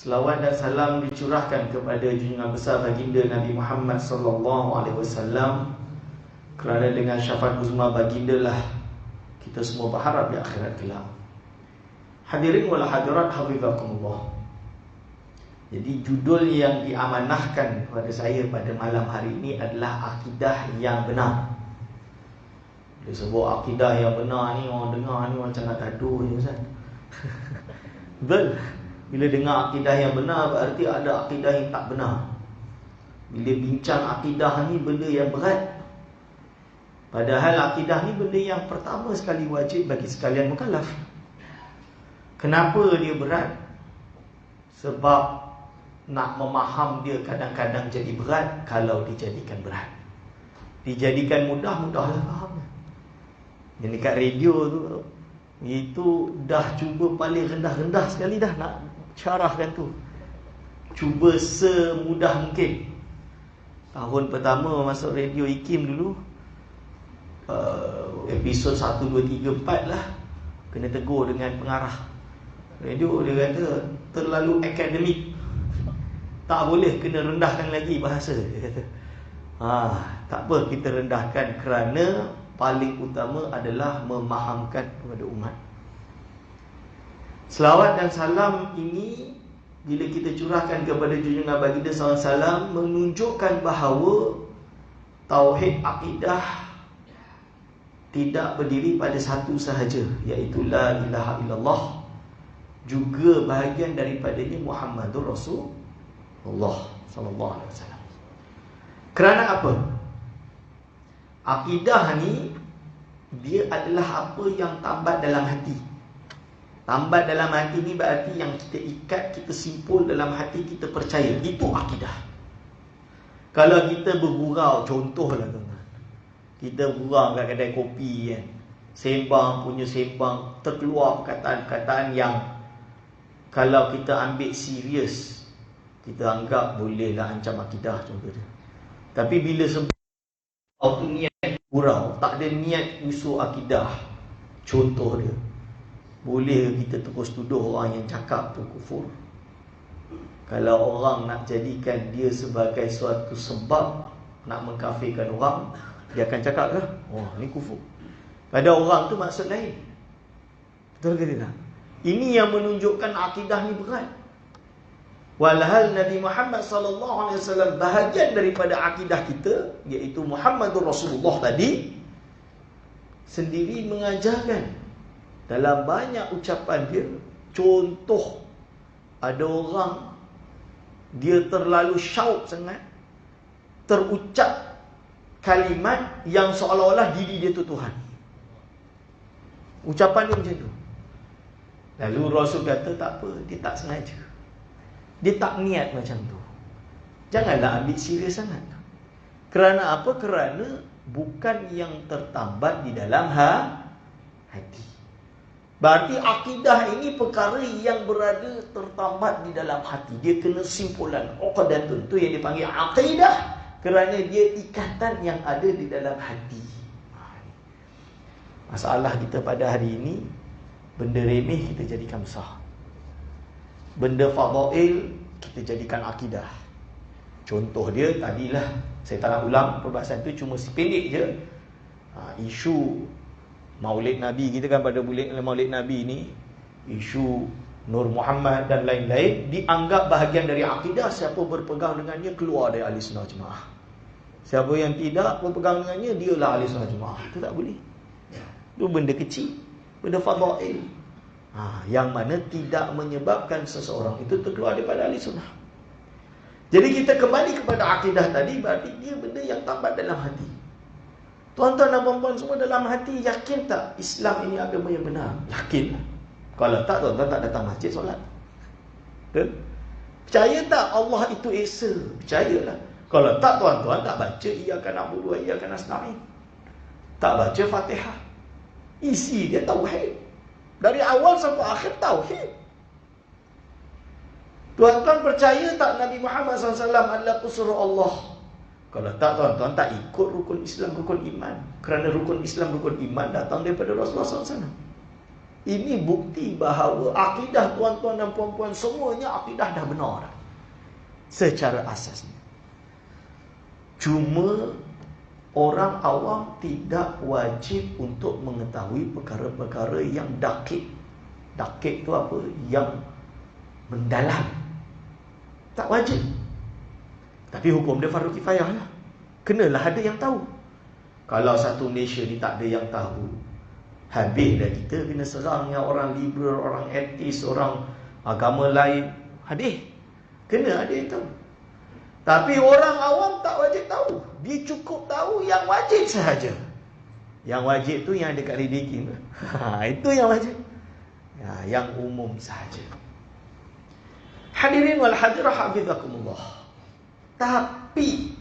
Selawat dan salam dicurahkan kepada junjungan besar baginda Nabi Muhammad sallallahu alaihi wasallam, kerana dengan syafaat uzma baginda lah kita semua berharap di akhirat kelak. Hadirin wal hadirat hafizakumullah. Jadi judul yang diamanahkan kepada saya pada malam hari ini adalah akidah yang benar. Dia sebut akidah yang benar ni, orang dengar ni macam nak gaduh je Ustaz. Betul. Bila dengar akidah yang benar, berarti ada akidah yang tak benar. Bila bincang akidah ni benda yang berat. Padahal akidah ni benda yang pertama sekali wajib bagi sekalian mukallaf. Kenapa dia berat? Sebab nak memaham dia kadang-kadang jadi berat kalau dijadikan berat. Dijadikan mudah, mudahlah faham. Jadi kat radio tu, itu dah cuba paling rendah-rendah sekali dah nak syarahkan tu. Cuba semudah mungkin. Tahun pertama masuk radio IKIM dulu, episod 1, 2, 3, 4 lah, kena tegur dengan pengarah radio. Dia kata terlalu akademik, tak boleh, kena rendahkan lagi bahasa. Dia kata tak apa, kita rendahkan kerana paling utama adalah memahamkan kepada umat. Selawat dan salam ini bila kita curahkan kepada junjungan baginda SAW menunjukkan bahawa tauhid akidah tidak berdiri pada satu sahaja, iaitu la ilaha illallah, juga bahagian daripadanya Muhammadur Rasulullah sallallahu alaihi wasallam. Kerana apa? Akidah ni dia adalah apa yang tambat dalam hati. Tambat dalam hati ni berarti yang kita ikat, kita simpul dalam hati, kita percaya. Itu akidah. Kalau kita bergurau, contohlah tuan-tuan, kita gurau kat kedai kopi kan, sembang punya sembang, terkeluar perkataan-perkataan yang kalau kita ambil serius, kita anggap bolehlah ancam akidah contohnya. Tapi bila sebut tu niat gurau, tak ada niat usul akidah, contoh dia, boleh kita terus tuduh orang yang cakap tu kufur? Kalau orang nak jadikan dia sebagai suatu sebab nak mengkafirkan orang, dia akan cakap ke, oh ni kufur. Pada orang tu maksud lain. Betul ke tidak? Ini yang menunjukkan akidah ni berat. Walhal Nabi Muhammad sallallahu alaihi wasallam bahagian daripada akidah kita, iaitu Muhammadur Rasulullah tadi, sendiri mengajarkan dalam banyak ucapan dia. Contoh, ada orang dia terlalu syauk sangat, terucap kalimat yang seolah-olah diri dia tu Tuhan. Ucapan dia macam tu. Lalu Rasul kata tak apa, dia tak sengaja, dia tak niat macam tu. Janganlah ambil serius sangat. Kerana apa? Kerana bukan yang tertambat di dalam hati. Berarti akidah ini perkara yang berada tertambat di dalam hati. Dia kena simpulan uqdatun, tu yang dipanggil akidah, kerana dia ikatan yang ada di dalam hati. Masalah kita pada hari ini, benda remeh kita jadikan besar, benda fadail kita jadikan akidah. Contoh dia tadilah, saya tak nak ulang perbahasan tu, cuma sependek je. Isu Maulid Nabi kita kan, pada Maulid Nabi ni, isu Nur Muhammad dan lain-lain dianggap bahagian dari akidah. Siapa berpegang dengannya keluar dari Ahli Sunnah Jemaah. Siapa yang tidak berpegang dengannya, dialah Ahli Sunnah Jemaah. Itu tak boleh. Itu benda kecil, benda fadail, yang mana tidak menyebabkan seseorang itu terkeluar daripada Ahli Sunnah. Jadi kita kembali kepada akidah tadi, berarti dia benda yang tambat dalam hati. Tuan-tuan dan puan-puan semua, dalam hati yakin tak Islam ini agama yang benar? Yakin. Kalau tak, tuan-tuan tak datang masjid solat. Betul? Percaya tak Allah itu esa? Percayalah. Kalau tak, tuan-tuan tak baca iyyaka na'budu wa iyyaka nasta'in, tak baca Fatihah. Isi dia tauhid. Dari awal sampai akhir tauhid. Tuan-tuan percaya tak Nabi Muhammad SAW adalah pesuruh Allah? Kalau tak, tuan-tuan tak ikut rukun Islam, rukun iman. Kerana rukun Islam, rukun iman datang daripada Rasulullah SAW. Ini bukti bahawa akidah tuan-tuan dan puan-puan semuanya akidah dah benar dah, secara asasnya. Cuma orang awam tidak wajib untuk mengetahui perkara-perkara yang dakik. Dakik tu apa? Yang mendalam. Tak wajib. Tapi hukum dia fardu kifayah lah. Kenalah ada yang tahu. Kalau satu Malaysia ni tak ada yang tahu, habis dah kita kena serang yang orang liberal, orang etis, orang agama lain. Habis. Kena ada yang tahu. Tapi orang awam tak wajib tahu. Dia cukup tahu yang wajib sahaja. Yang wajib tu yang ada kat Ridikin. Itu yang wajib. Yang umum sahaja. Hadirin wal hadirah hafizakumullah. Tapi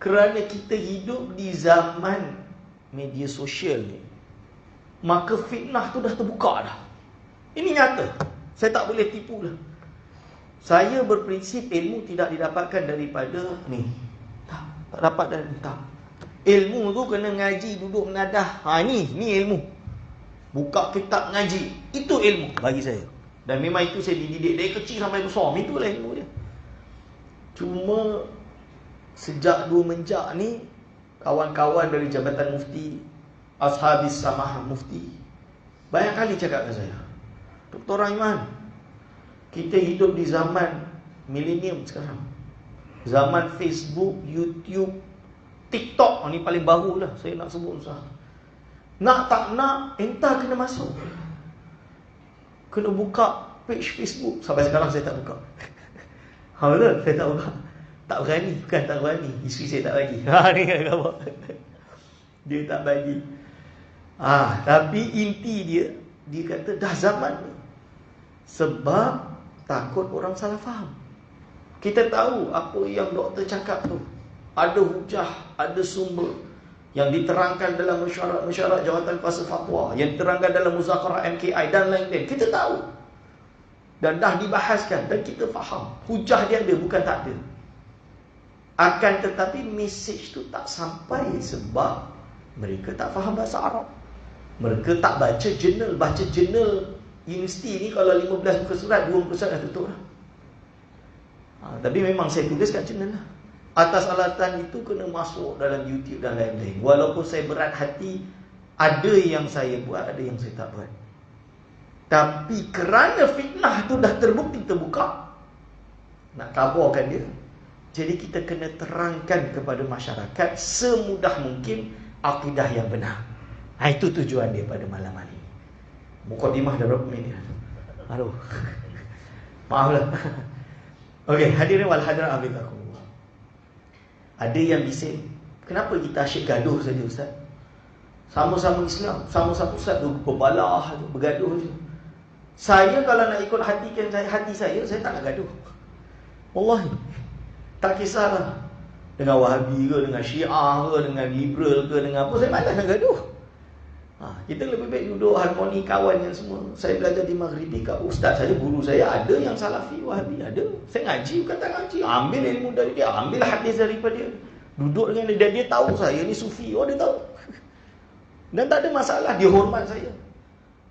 kerana kita hidup di zaman media sosial ni, maka fitnah tu dah terbuka dah. Ini nyata. Saya tak boleh tipu dah. Saya berprinsip ilmu tidak didapatkan daripada ni. Tak dapat dari tak. Ilmu tu kena ngaji, duduk menadah. Ni ilmu. Buka kitab ngaji. Itu ilmu bagi saya. Dan memang itu saya dididik dari kecil sampai besar. Itulah ilmu dia. Cuma sejak dua menjak ni, kawan-kawan dari Jabatan Mufti, Ashabis Samah Mufti, banyak kali cakap dengan saya, Dr. Aiman, kita hidup di zaman milenium sekarang. Zaman Facebook, YouTube, TikTok. Ni paling baru lah. Saya nak sebut usah. Nak tak nak, entah kena masuk. Kena buka page Facebook. Sampai sekarang saya tak buka. Betul? Saya tak buka. Tak berani. Bukan tak berani, isteri saya tak bagi. Ni kan khabar. Dia tak bagi. Tapi inti dia kata dah zaman ni. Sebab takut orang salah faham. Kita tahu apa yang doktor cakap tu, ada hujah, ada sumber yang diterangkan dalam mesyuarat Jawatan Kuasa Fatwa, yang diterangkan dalam Muzakarah MKI dan lain-lain. Kita tahu. Dan dah dibahaskan dan kita faham. Hujah dia ada, bukan tak ada. Akan tetapi mesej tu tak sampai sebab mereka tak faham bahasa Arab. Mereka tak baca jurnal. Baca jurnal universiti ni kalau 15 muka surat, 2 muka surat dah tutup lah. Tapi memang saya tulis kat jurnal lah. Atas alatan itu kena masuk dalam YouTube dan lain-lain. Walaupun saya berat hati, ada yang saya buat, ada yang saya tak buat. Tapi kerana fitnah tu dah terbukti terbuka, nak kabarkan dia, jadi kita kena terangkan kepada masyarakat semudah mungkin akidah yang benar. Itu tujuan dia pada malam hari ini. Mukadimah dah berapa minit? Aduh. Maaflah. Okey, hadirin wal hadirat afiqakumullah. Ada yang bising, kenapa kita asyik gaduh saja ustaz? Sama-sama Islam, sama-sama ustaz tu berbalah, bergaduh saja. Saya kalau nak ikut hati saya tak nak gaduh. Wallahi. Tak kisahlah dengan Wahabi ke, dengan Syiah ke, dengan liberal ke, dengan apa, saya malas nak gaduh. Kita lebih baik duduk harmoni kawan yang semua. Saya belajar di Maghribi, kat ustaz saya, guru saya ada yang Salafi, Wahabi, ada. Saya ngaji bukan tak ngaji, ambil ilmu dari dia, ambil hadis daripada dia. Duduk dengan dia, dia tahu saya ni Sufi, dia tahu. Dan tak ada masalah, dia hormat saya.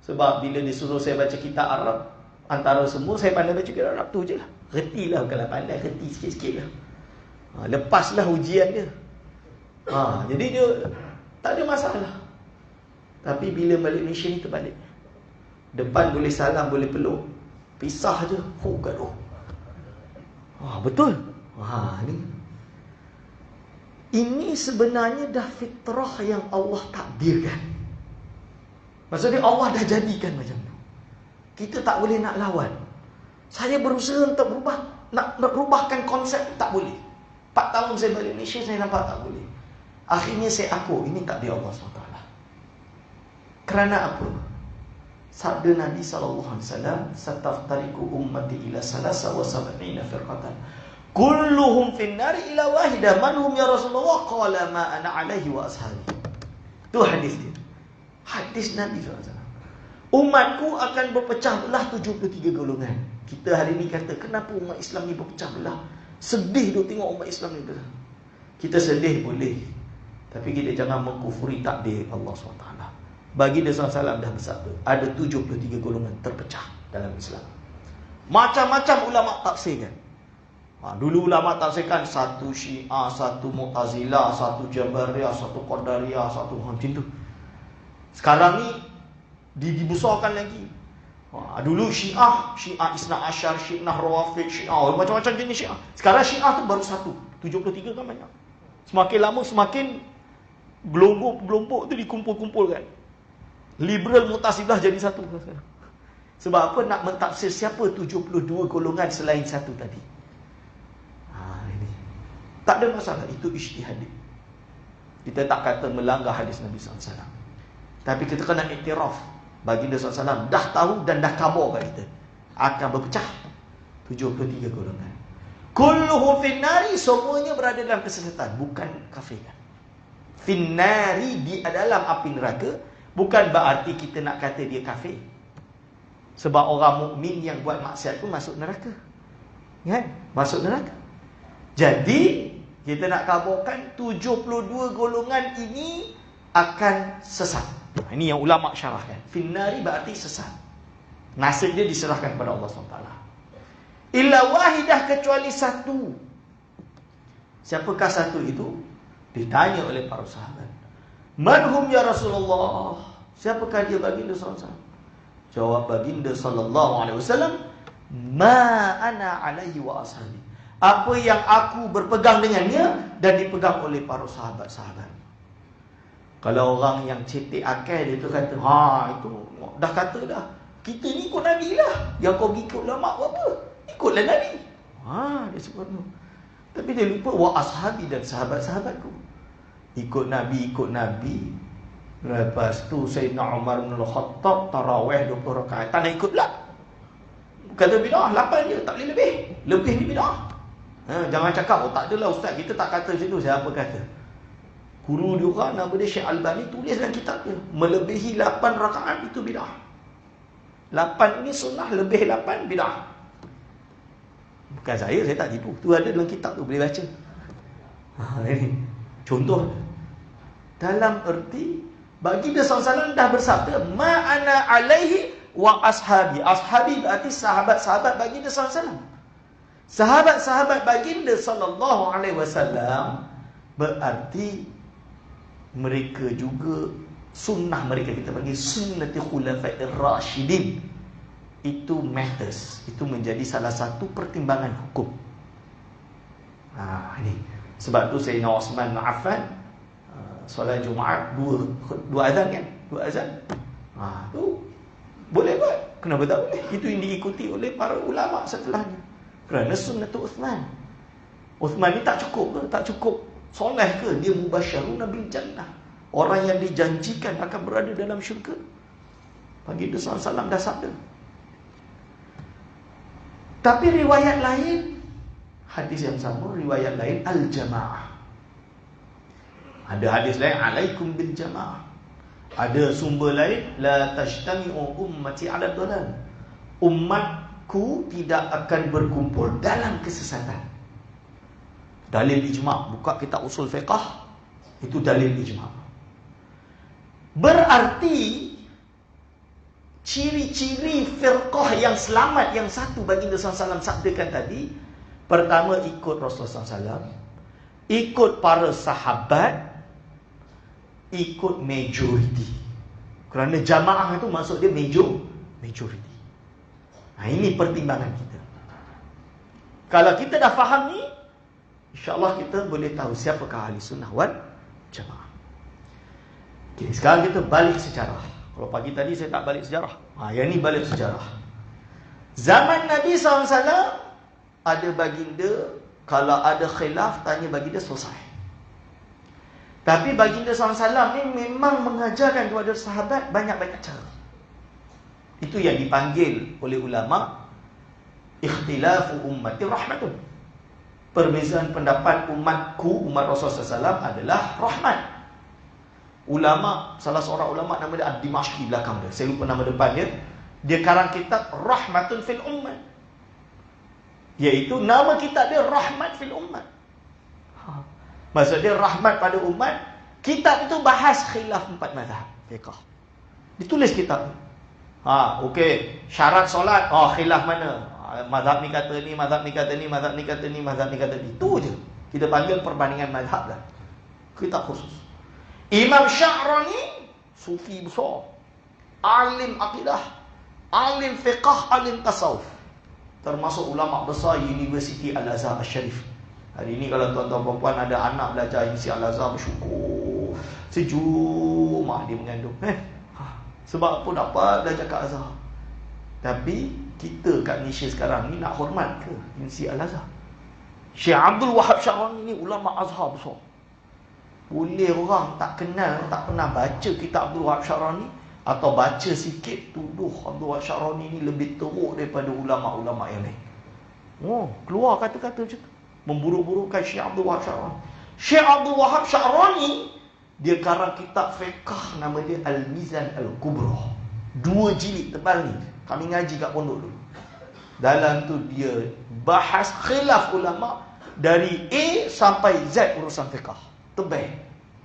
Sebab bila disuruh saya baca kitab Arab, antara semua saya pandai baca kitab Arab tu je lah. Retilah, bukanlah pandai, reti sikit-sikit lah. Lepaslah ujian dia. Jadi dia tak ada masalah. Tapi bila balik Malaysia ni terbalik. Depan boleh salam, boleh peluk, pisah je, gaduh. Betul. Ini sebenarnya dah fitrah yang Allah takdirkan. Maksudnya Allah dah jadikan macam tu. Kita tak boleh nak lawan. Saya berusaha untuk berubah, nak rubahkan konsep, tak boleh. 4 tahun saya balik Malaysia, saya nampak tak boleh. Akhirnya saya aku, ini takdir Allah SWT. Kerana apa? Sabda Nabi SAW, sataftariku ummati ila salasa wa sab'ina firqatan, kulluhum finnari ila wahidah, manhum ya Rasulullah? Qala ma ana alaihi wa ashabi. Itu hadis dia. Hadis Nabi SAW. Umatku akan berpecah belah 73 golongan. Kita hari ni kata, kenapa umat Islam ni berpecah belah? Sedih tu tengok umat Islam ni belah. Kita sedih boleh, tapi kita jangan mengkufuri takdir Allah SWT. Baginda SAW dah bersabda, ada 73 golongan terpecah dalam Islam. Macam-macam ulama tafsirkan. Dulu ulama tafsirkan satu Syiah, satu Mu'tazilah, satu Jabariyah, satu Qadariyah, satu macam tu. Sekarang ni dibesarkan lagi. Dulu Syiah Isna Asyar, Syiah Rawafid, Syiah macam-macam jenis Syiah. Sekarang Syiah tu baru satu. 73 kan banyak. Semakin lama semakin gelombok-gelombok tu dikumpul-kumpulkan. Liberal Mu'tazilah jadi satu sekarang. Sebab apa? Nak mentafsir siapa 72 golongan selain satu tadi. Ini tak ada masalah, itu ijtihad. Kita tak kata melanggar hadis Nabi SAW, tapi kita kena iktiraf baginda SAW dah tahu dan dah khabar kat kita akan berpecah 73 golongan. Kulluhum finnari, semuanya berada dalam kesesatan, bukan kafir. Finnari, di dalam api neraka, bukan berarti kita nak kata dia kafir. Sebab orang mukmin yang buat maksiat pun masuk neraka. Kan? Masuk neraka. Jadi kita nak khabarkan 72 golongan ini akan sesat. Ini yang ulama syarahkan. Finnari berarti sesat. Nasib dia diserahkan kepada Allah SWT. Illa wahidah, kecuali satu. Siapakah satu itu? Ditanya oleh para sahabat. Manhum ya Rasulullah? Siapakah dia baginda SAW? Jawab baginda SAW, ma ana alaihi wa ashabi. Apa yang aku berpegang dengannya dan dipegang oleh para sahabat-sahabat. Kalau orang yang cetek akal dia tu kata, itu dah kata dah, kita ni ikut Nabi lah. Yang kau ikut lama apa? Ikutlah Nabi. Dia sebut tu. Tapi dia lupa wa ashabi, dan sahabat-sahabatku. Ikut Nabi. Lepas tu Sayyidina Umar bin Al-Khattab tarawih 20 rakaat. Tak nak ikut pula. Kata bid'ah 8 je, tak boleh lebih. Lebih ni bid'ah. Jangan cakap, tak adalah ustaz, kita tak kata macam tu. Siapa kata? Guru diorang nama dia Syekh Albani tulis dalam kitab dia, melebihi 8 rakaat itu bid'ah. 8 ini sunnah, lebih 8 bid'ah. Bukan saya tak tipu. Tu ada dalam kitab tu, boleh baca. Ini contoh. Dalam erti baginda SAW dah bersabda, ma ana alaihi wa ashabi. Ashabi berarti sahabat-sahabat baginda SAW. Sahabat-sahabat baginda SAW berarti mereka juga sunnah mereka, kita panggil sunnatul khulafa'ir rasyidin. Itu matters, itu menjadi salah satu pertimbangan hukum. Ini sebab tu Sayyidina Osman bin Affan solat Jumaat dua azan kan? Dua azan. Tu boleh buat. Kenapa tak boleh? Itu yang diikuti oleh para ulama setelahnya. Kerana sunnatul Uthman. Uthman ni tak cukup ke? Tak cukup soleh ke? Dia mubasyaruna bil jannah. Orang yang dijanjikan akan berada dalam syurga. Baginda SAW dah sabda. Tapi riwayat lain, hadis yang sama, riwayat lain al-jamaah. Ada hadis lain alaikum bil jamaah. Ada sumber lain la tajtami'u ummati 'ala dhalal. Umatku tidak akan berkumpul dalam kesesatan. Dalil ijma', buka kitab usul fiqh, itu dalil ijma'. Berarti ciri-ciri firqah yang selamat yang satu baginda SAW sabdakan tadi, pertama ikut Rasulullah SAW, ikut para sahabat, ikut majoriti. Kerana jamaah itu maksud dia majoriti. Ini pertimbangan kita. Kalau kita dah faham ni, InsyaAllah kita boleh tahu siapakah ahli sunnah wal jamaah. Okay, sekarang kita balik sejarah. Kalau pagi tadi saya tak balik sejarah, yang ni balik sejarah. Zaman Nabi SAW ada baginda, kalau ada khilaf tanya baginda, selesai. Tapi baginda SAW ni memang mengajarkan kepada sahabat banyak-banyak cara. Itu yang dipanggil oleh ulama ikhtilafu ummati rahmatun. Perbezaan pendapat umatku, umat Rasulullah SAW adalah rahmat. Ulama, salah seorang ulama nama dia Ad-Dimashqi belakang dia, saya lupa nama depan dia. Dia karang kitab Rahmatun fil Ummat, iaitu nama kitab dia Rahmat fil Ummat. Maksud dia rahmat pada umat. Kitab itu bahas khilaf 4 mazhab fiqh. Ditulis kitab. Okey, syarat solat, khilaf mana? Mazhab ni kata ni, mazhab ni kata ni, mazhab ni kata ni, mazhab ni kata ni. Itu je. Kita panggil perbandingan mazhab lah. Kitab khusus. Imam Sya'rani sufi besar, alim akidah, alim fiqh, alim tasawuf, termasuk ulama besar Universiti Al-Azhar Al-Sharif. Hari ni kalau tuan-tuan perempuan ada anak belajar Universiti Al-Azhar, bersyukur, sejuk mak dia mengandung. Sebab apa dapat belajar kat Azhar. Tapi kita kat Malaysia sekarang ni nak hormat ke Universiti Al-Azhar? Syekh Abdul Wahab Sya'rani ni ulama Azhar besar. Boleh orang tak kenal, tak pernah baca kitab Abdul Wahab Sya'rani, atau baca sikit tuduh Abdul Wahab Sya'rani ni lebih teruk daripada ulama-ulama yang lain. Keluar kata-kata macam tu, memburuk-burukkan Syekh Abdul Wahab Sya'rani. Syekh Abdul Wahab Sya'rani dia karang kitab fiqh, nama dia Al-Mizan Al-Kubra. 2 jilid tebal ni. Kami ngaji kat pondok dulu. Dalam tu dia bahas khilaf ulama dari A sampai Z urusan fiqh. Tebal.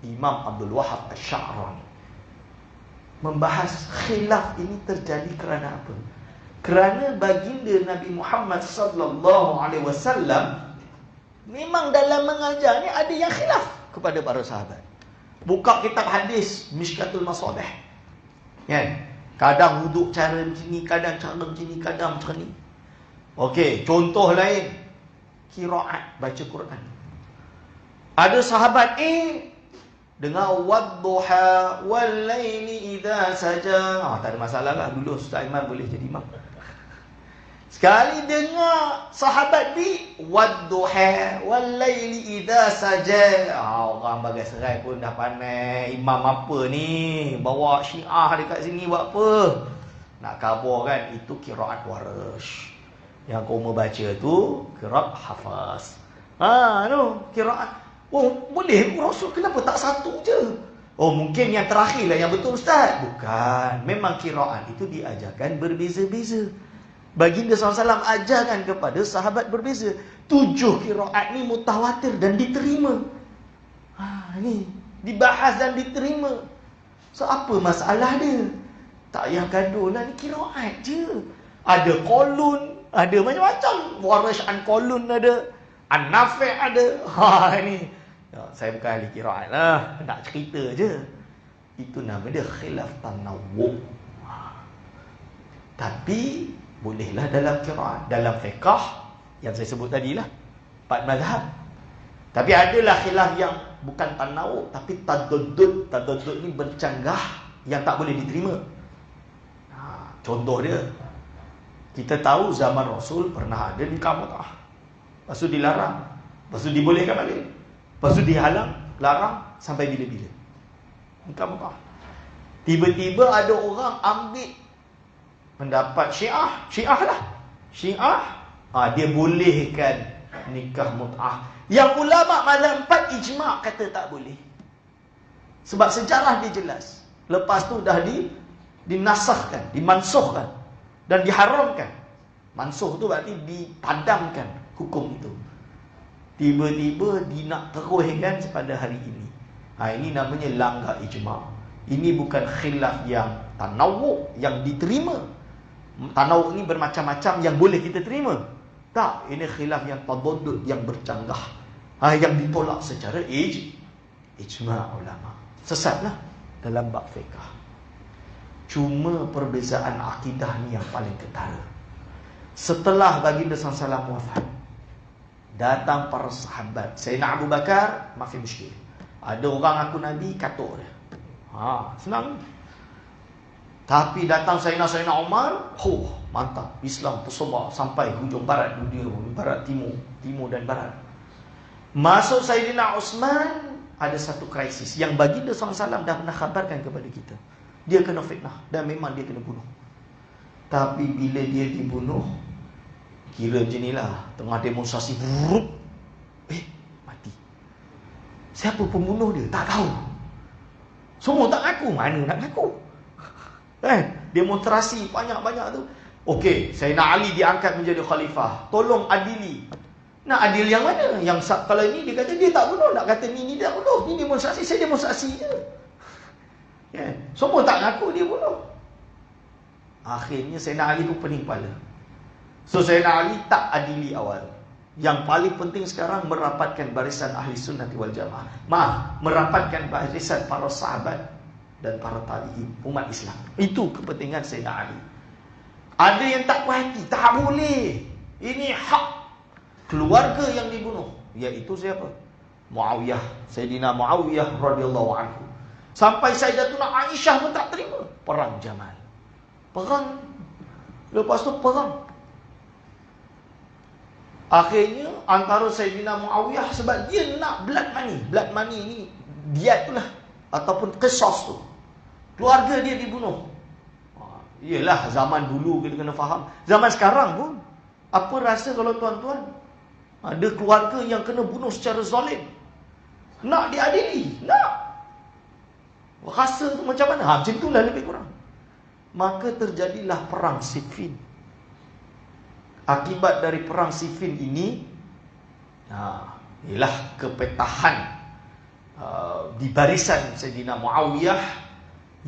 Imam Abdul Wahab Asy-Sya'rani membahas khilaf ini terjadi kerana apa? Kerana baginda Nabi Muhammad sallallahu alaihi wasallam memang dalam mengajar ni ada yang khilaf kepada para sahabat. Buka kitab hadis Mishkatul Masabih, kan? Kadang wuduk cara macam ni, kadang cara macam ni, kadang macam ni. Okey, contoh lain, qiraat, baca Quran. Ada sahabat dengar wadduha wal laili idza saja. Tak ada masalah lah, dulu Ustaz Iman boleh jadi imam. Sekali dengar sahabat B wadduha wal laili idza saja. Orang bagai serai pun dah pandai imam apa ni, bawa Syiah dekat sini buat apa? Nak khabar kan, itu qiraat Warsh. Yang kau membaca tu qiraat Hafaz. Qiraat. Boleh Rasul, kenapa tak satu je? Mungkin yang terakhir lah yang betul Ustaz. Bukan, memang qiraat itu diajarkan berbeza-beza. Baginda SAW ajarkan kepada sahabat berbeza. 7 qiraat ni mutawatir dan diterima. Ni dibahas dan diterima. So apa masalah dia? Tak payah gaduh lah, ni qiraat je. Ada Qalun, ada macam-macam. Warsh an Qalun ada, An-Nafi' ada. Ni saya bukan ahli qiraat lah, nak cerita je. Itu nama dia khilaf tanawwu. Tapi bolehlah dalam qiraat, dalam fiqh yang saya sebut tadilah 4 mazhab. Tapi adalah khilaf yang bukan tanawwu tapi tadaddud. Tadaddud ni bercanggah yang tak boleh diterima. Contoh dia, kita tahu zaman Rasul pernah ada nikah mut'ah, lepas tu dilarang, lepas tu dibolehkan balik, lepas tu dihalang, larang sampai bila-bila. Nikah mut'ah. Tiba-tiba ada orang ambil pendapat Syiah lah. Dia bolehkan nikah mut'ah. Yang ulama mazhab 4 ijma' kata tak boleh. Sebab sejarah dia jelas. Lepas tu dah dinasahkan, dimansuhkan dan diharamkan. Mansuh tu berarti dipadamkan hukum itu. Tiba-tiba nak teruskan pada hari ini. Ini namanya langgar ijma'. Ini bukan khilaf yang tanawwu yang diterima. Tanawwu ni bermacam-macam yang boleh kita terima. Tak, ini khilaf yang tadaddud, yang bercanggah, yang ditolak secara ijma' ulama. Sesatlah dalam bab fiqh. Cuma perbezaan akidah ni yang paling ketara. Setelah baginda SAW wafat, datang para sahabat. Sayyidina Abu Bakar makin muskil. Ada orang ngaku Nabi, katuk dia. Senang. Tapi datang Sayyidina Umar, mantap. Islam tersebar sampai hujung barat dunia, barat timur dan barat. Masuk Sayyidina Uthman, ada satu krisis yang baginda SAW dah pernah khabarkan kepada kita. Dia kena fitnah dan memang dia kena bunuh. Tapi bila dia dibunuh, kira macam inilah, tengah demonstrasi, mati. Siapa pembunuh dia? Tak tahu. Semua tak ngaku. Mana nak ngaku? Demonstrasi banyak-banyak tu. Okey, Sayyidina Ali diangkat menjadi khalifah. Tolong adili. Nak adil yang mana? Yang kalau ini dia kata dia tak bunuh, nak kata ni dia tak bunuh. Ni demonstrasi, saya demonstrasi je. Semua tak ngaku dia bunuh. Akhirnya Sayyidina Ali pun pening kepala. So Sayyidina Ali tak adili awal. Yang paling penting sekarang merapatkan barisan ahli sunnah wal jamaah. Merapatkan barisan para sahabat dan para tabi'in, umat Islam. Itu kepentingan Sayyidina Ali. Ada yang tak puas hati, tak boleh. Ini hak keluarga yang dibunuh, iaitu siapa? Muawiyah, Sayyidina Muawiyah radhiyallahu anhu. Sampai Sayyidatuna Aisyah pun tak terima. Perang Jamal. Perang. Lepas tu perang. Akhirnya antara Sayyidina Muawiyah, sebab dia nak blood money. Blood money ni dia itulah, ataupun qisas tu. Keluarga dia dibunuh. Yelah, zaman dulu kita kena faham. Zaman sekarang pun, apa rasa kalau tuan-tuan ada keluarga yang kena bunuh secara zalim? Nak diadili? Nak. Rasa tu macam mana? Macam itulah lebih kurang. Maka terjadilah perang Siffin. Akibat dari perang Siffin ini, ialah kepetahan di barisan Sayyidina Muawiyah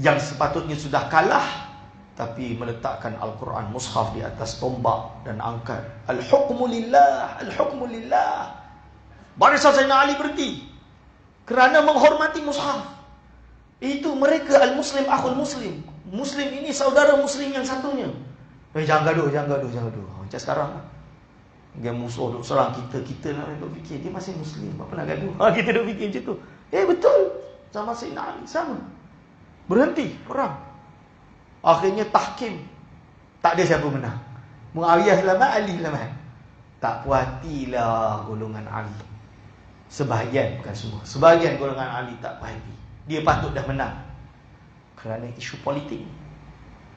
yang sepatutnya sudah kalah, tapi meletakkan Al-Quran mushaf di atas tombak dan angkat. Al-hukmu lillah, al-hukmu lillah. Barisan Sayyidina Ali berhenti kerana menghormati mushaf. Itu mereka al-muslim akhul muslim. Muslim ini saudara muslim yang satunya. Jangan gaduh. Macam sekarang dia musuh duk serang kita nak duk fikir dia masih muslim, apa nak gaduh? Kita duk fikir macam tu. Betul. Sama Sayyidina Ali sama. Berhenti perang. Akhirnya tahkim. Tak ada siapa menang. Muawiyah selamat, Ali selamat. Tak puas hatilah golongan Ali. Sebahagian, bukan semua. Sebahagian golongan Ali tak puas hati. Dia patut dah menang kerana isu politik.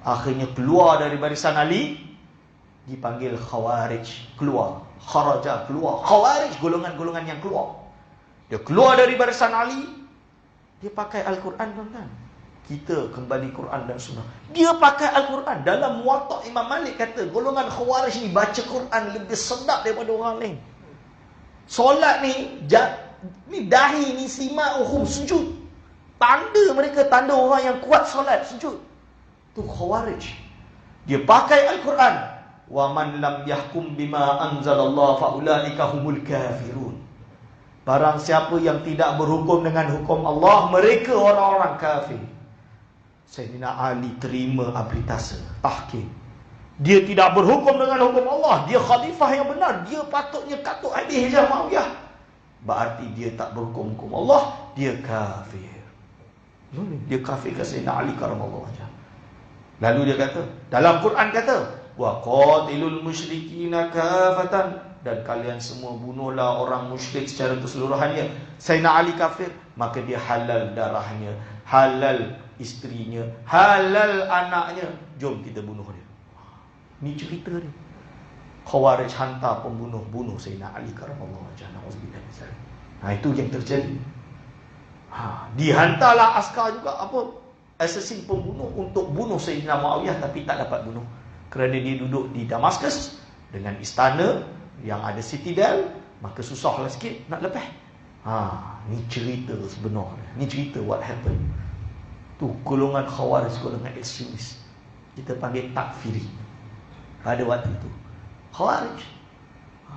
Akhirnya keluar dari barisan Ali, dipanggil Khawarij. Keluar. Kharaja, keluar. Khawarij, golongan-golongan yang keluar. Dia keluar dari barisan Ali. Dia pakai Al-Quran, tuan-tuan. Kita kembali Quran dan Sunnah. Dia pakai Al-Quran. Dalam Muwatta' Imam Malik kata, golongan Khawarij ni baca Quran lebih sedap daripada orang lain. Solat ni dahi ni sima'uhum sujud. Tanda mereka, tanda orang yang kuat solat sujud. Tu Khawarij. Dia pakai Al-Quran. Wa man lam yahkum bima anzalallah faulaika humul kafirun. Barang siapa yang tidak berhukum dengan hukum Allah, mereka orang-orang kafir. Sayyidina Ali terima abritasa, tahkim. Dia tidak berhukum dengan hukum Allah. Dia khalifah yang benar. Dia patutnya katuk habis hijrah Muawiyah. Berarti dia tak berhukum hukum Allah. Dia kafir. Dia kafir ke Sayyidina Ali karamallahu wajhah. Lalu dia kata, dalam Quran kata, wa qatilul musyrikina kafatan, dan kalian semua bunuhlah orang musyrik secara keseluruhannya. Sayyidina Ali kafir, maka dia halal darahnya, halal isterinya, halal anaknya. Jom kita bunuh dia. Ni cerita dia. Khawarij hantar pembunuh bunuh Sayyidina Ali karamallahu wajhah. Itu yang terjadi. Dihantarlah askar juga, assassin pembunuh untuk bunuh Sayyidina Muawiyah, tapi tak dapat bunuh kerana dia duduk di Damaskus dengan istana yang ada citadel, maka susahlah sikit nak lepas. Ni cerita sebenarnya. Ni cerita what happened. Tu golongan Khawarij, golongan ekstremis. Kita panggil takfiri pada waktu itu. Khawarij.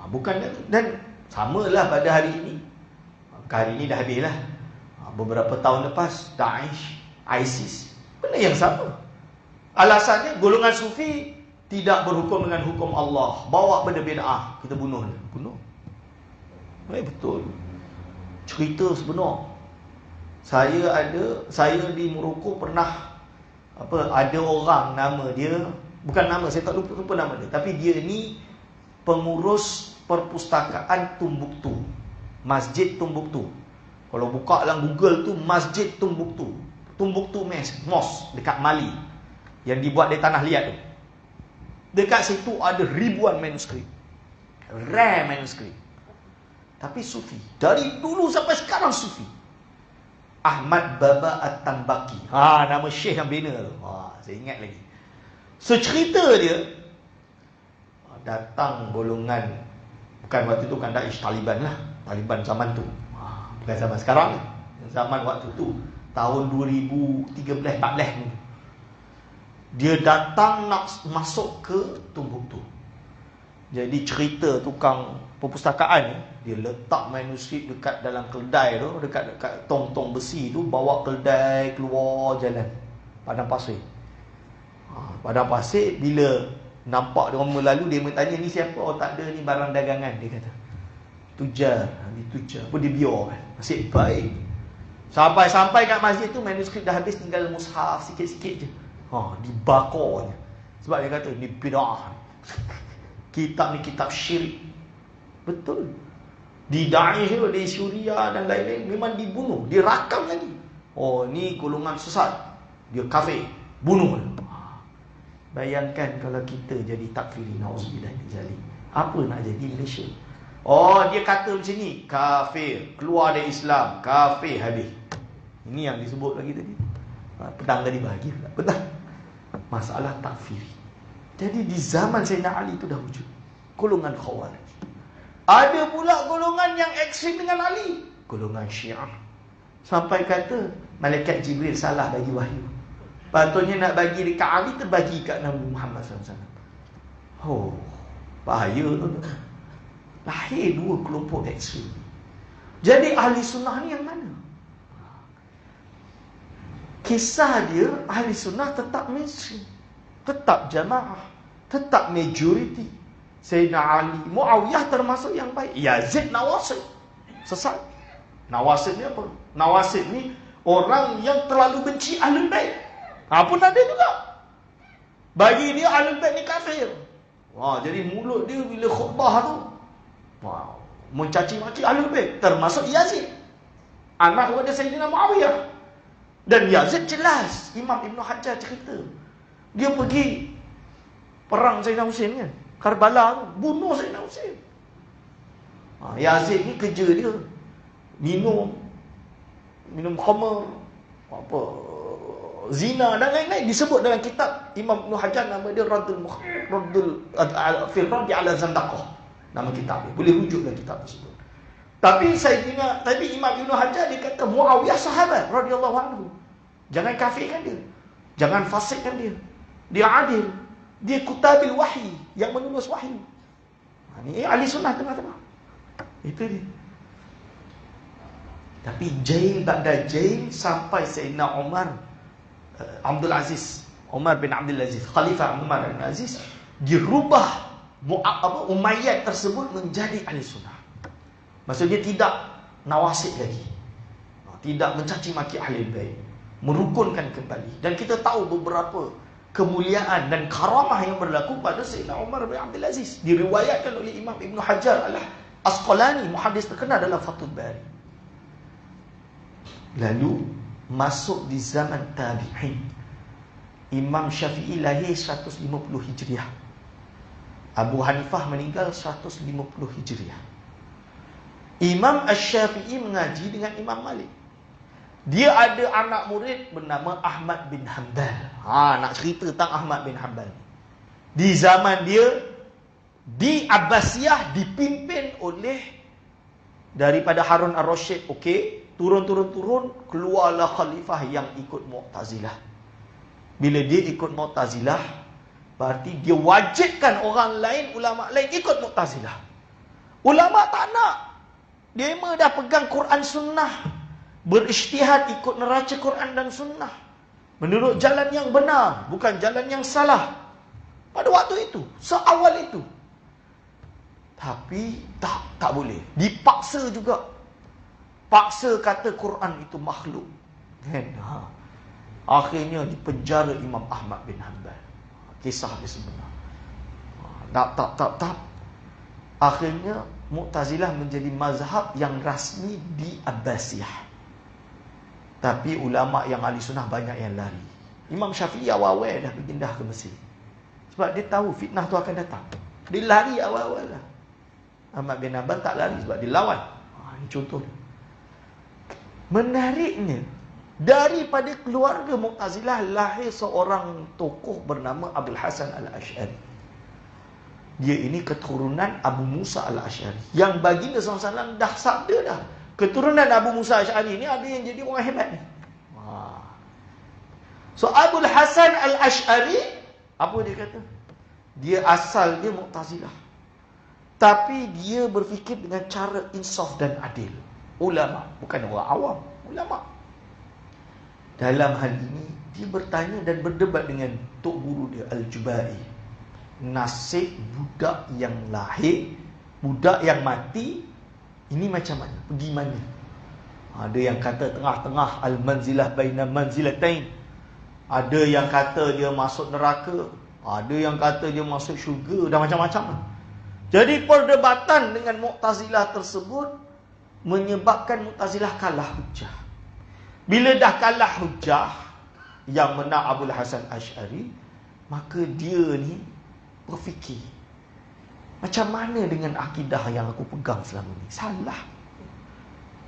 Bukan, dan samalah pada hari ini. Hari ini dah habislah. Beberapa tahun lepas Daesh, ISIS, benda yang sama. Alasannya golongan Sufi tidak berhukum dengan hukum Allah, bawa benda bid'ah, kita bunuh. Betul. Cerita sebenar. Saya di Morocco pernah ada orang nama dia, bukan nama, saya tak lupa nama dia, tapi dia ni pengurus perpustakaan Tumbuktu, Masjid Tumbuktu. Kalau buka dalam Google tu, Masjid Tumbuktu, Tumbuktu Mosque dekat Mali, yang dibuat dari tanah liat tu. Dekat situ ada ribuan manuskrip, rare manuskrip, tapi Sufi. Dari dulu sampai sekarang Sufi. Ahmad Baba At-Tambaki, nama Syekh yang bina tu. Saya ingat lagi. So cerita dia, datang golongan, bukan waktu tu kan Daesh, Taliban lah. Taliban zaman tu, bukan zaman sekarang. Zaman waktu tu tahun 2013-14 ni. Dia datang nak masuk ke Timbuktu. Jadi cerita tukang perpustakaan ni, dia letak manuskrip dekat dalam keldai tu, dekat tong-tong besi tu, bawa keldai keluar jalan padang pasir. Padang pasir, bila nampak dia orang lalu, dia bertanya, ni siapa? Oh tak ada, ni barang dagangan, dia kata. Tujar, ni tujar. Apa dia biarkan? Nasib baik. Sampai kat masjid tu, manuskrip dah habis, tinggal mushaf sikit-sikit je. Dibakar je. Sebab dia kata, ni bid'ah. Kitab ni kitab syirik. Betul. Di Daesh, di Syria dan lain-lain, memang dibunuh. Dirakam lagi. Oh, ni golongan sesat. Dia kafir. Bunuh. Bayangkan kalau kita jadi takfiri, na'udzubillah min zalik. Apa nak jadi Malaysia? Oh, dia kata macam ni, kafir, keluar dari Islam, kafir, habis. Ini yang disebut lagi tadi. Petang tadi bagi pula. Petang. Masalah takfiri. Jadi di zaman Sayyidina Ali itu dah wujud golongan Khawarij. Ada pula golongan yang ekstrim dengan Ali, golongan Syiah. Sampai kata malaikat Jibril salah bagi wahyu. Patutnya nak bagi dekat Ali, terbagi kat Nabi Muhammad SAW. Oh, bahaya tu. Lahir dua kelompok ekstrim. Jadi ahli sunnah ni yang mana? Kisah dia, ahli sunnah tetap mainstream, tetap jamaah, tetap majoriti. Sayyidina Ali, Muawiyah termasuk yang baik. Yazid Nawasib sesat. Nawasib ni apa? Nawasib ni orang yang terlalu benci Ahlul Bait. Pun ada juga. Bagi dia Ahlul Bait ni kafir. Jadi mulut dia bila khutbah tu, mencaci maki Ahlul Bait, termasuk Yazid, anak kepada Sayyidina Muawiyah. Dan Yazid jelas, Imam Ibn Hajar cerita, dia pergi perang Sayyidina Husain kan, Karbala tu, bunuh Sayyidina Husain. Yazid ni kerja dia minum khamar, zina dan lain-lain. Disebut dalam kitab Imam Ibn Hajar, nama dia Raddul Firradi ala Zandaqah, nama kitab dia. Boleh rujuk dalam kitab tersebut. Tapi Imam Ibn Hajar dia kata Muawiyah sahabat radhiyallahu anhu. Jangan kafirkan dia, jangan fasikkan dia. Dia adil, dia kutabil wahyi, yang menulis wahyu. Ini ahli sunnah tengah-tengah. Itu dia. Tapi jail ba'da jail sampai Sayyidina Umar Umar bin Abdul Aziz, Khalifah Umar bin Aziz, dirubah Umayyad tersebut menjadi ahli sunnah. Maksudnya tidak nawasib lagi, tidak mencaci maki ahli bait, merukunkan kembali. Dan kita tahu beberapa kemuliaan dan karamah yang berlaku pada Sayyidina Umar bin Abdul Aziz, diriwayatkan oleh Imam Ibn Hajar Al-Asqalani, muhaddis terkenal dalam Fathul Bari. Lalu masuk di zaman tabi'in. Imam Syafi'i lahir 150 Hijriah. Abu Hanifah meninggal 150 Hijriah. Imam Asy-Syafi'i mengaji dengan Imam Malik. Dia ada anak murid bernama Ahmad bin Hanbal. Nak cerita tentang Ahmad bin Hanbal. Di zaman dia, di Abbasiyah dipimpin oleh daripada Harun Ar-Rasyid. Turun, keluarlah khalifah yang ikut Mu'tazilah. Bila dia ikut Mu'tazilah, berarti dia wajibkan orang lain, ulama lain ikut Mu'tazilah. Ulama tak nak. Dia memang dah pegang Quran Sunnah, berijtihad ikut neraca Quran dan Sunnah, menurut jalan yang benar, bukan jalan yang salah. Pada waktu itu, seawal itu. Tapi tak boleh. Dipaksa juga. Paksa kata Quran itu makhluk. Akhirnya dipenjara Imam Ahmad bin Hanbal. Kisah dia sebenar. Tak. Akhirnya Mu'tazilah menjadi mazhab yang rasmi di Abbasiyah. Tapi ulama yang ahli sunnah banyak yang lari. Imam Syafi'i awal-awal dah pindah ke Mesir, sebab dia tahu fitnah tu akan datang. Dia lari awal-awal lah. Ahmad bin Hanbal tak lari sebab dia lawan. Ini contoh. Menariknya, daripada keluarga Mu'tazilah lahir seorang tokoh bernama Abul Hasan Al-Asy'ari. Dia ini keturunan Abu Musa Al-Asy'ari, yang baginda SAW dah sabda dah, keturunan Abu Musa Al-Asy'ari ni ada yang jadi orang hebat ni. So Abul Hasan Al-Ash'ari, apa dia kata? Dia asal dia Mu'tazilah, tapi dia berfikir dengan cara insaf dan adil. Ulama, bukan orang awam, ulama. Dalam hal ini dia bertanya dan berdebat dengan tok guru dia Al-Jubai. Nasib budak yang lahir, budak yang mati, ini macam mana? Pergi mana? Ada yang kata tengah-tengah, al-manzilah baina manzilatain. Ada yang kata dia masuk neraka, ada yang kata dia masuk syurga, dan macam-macam. Jadi perdebatan dengan Mu'tazilah tersebut menyebabkan Mu'tazilah kalah hujah. Bila dah kalah hujah, yang menang Abul Hasan Ash'ari, maka dia ni berfikir, macam mana dengan akidah yang aku pegang selama ni? Salah.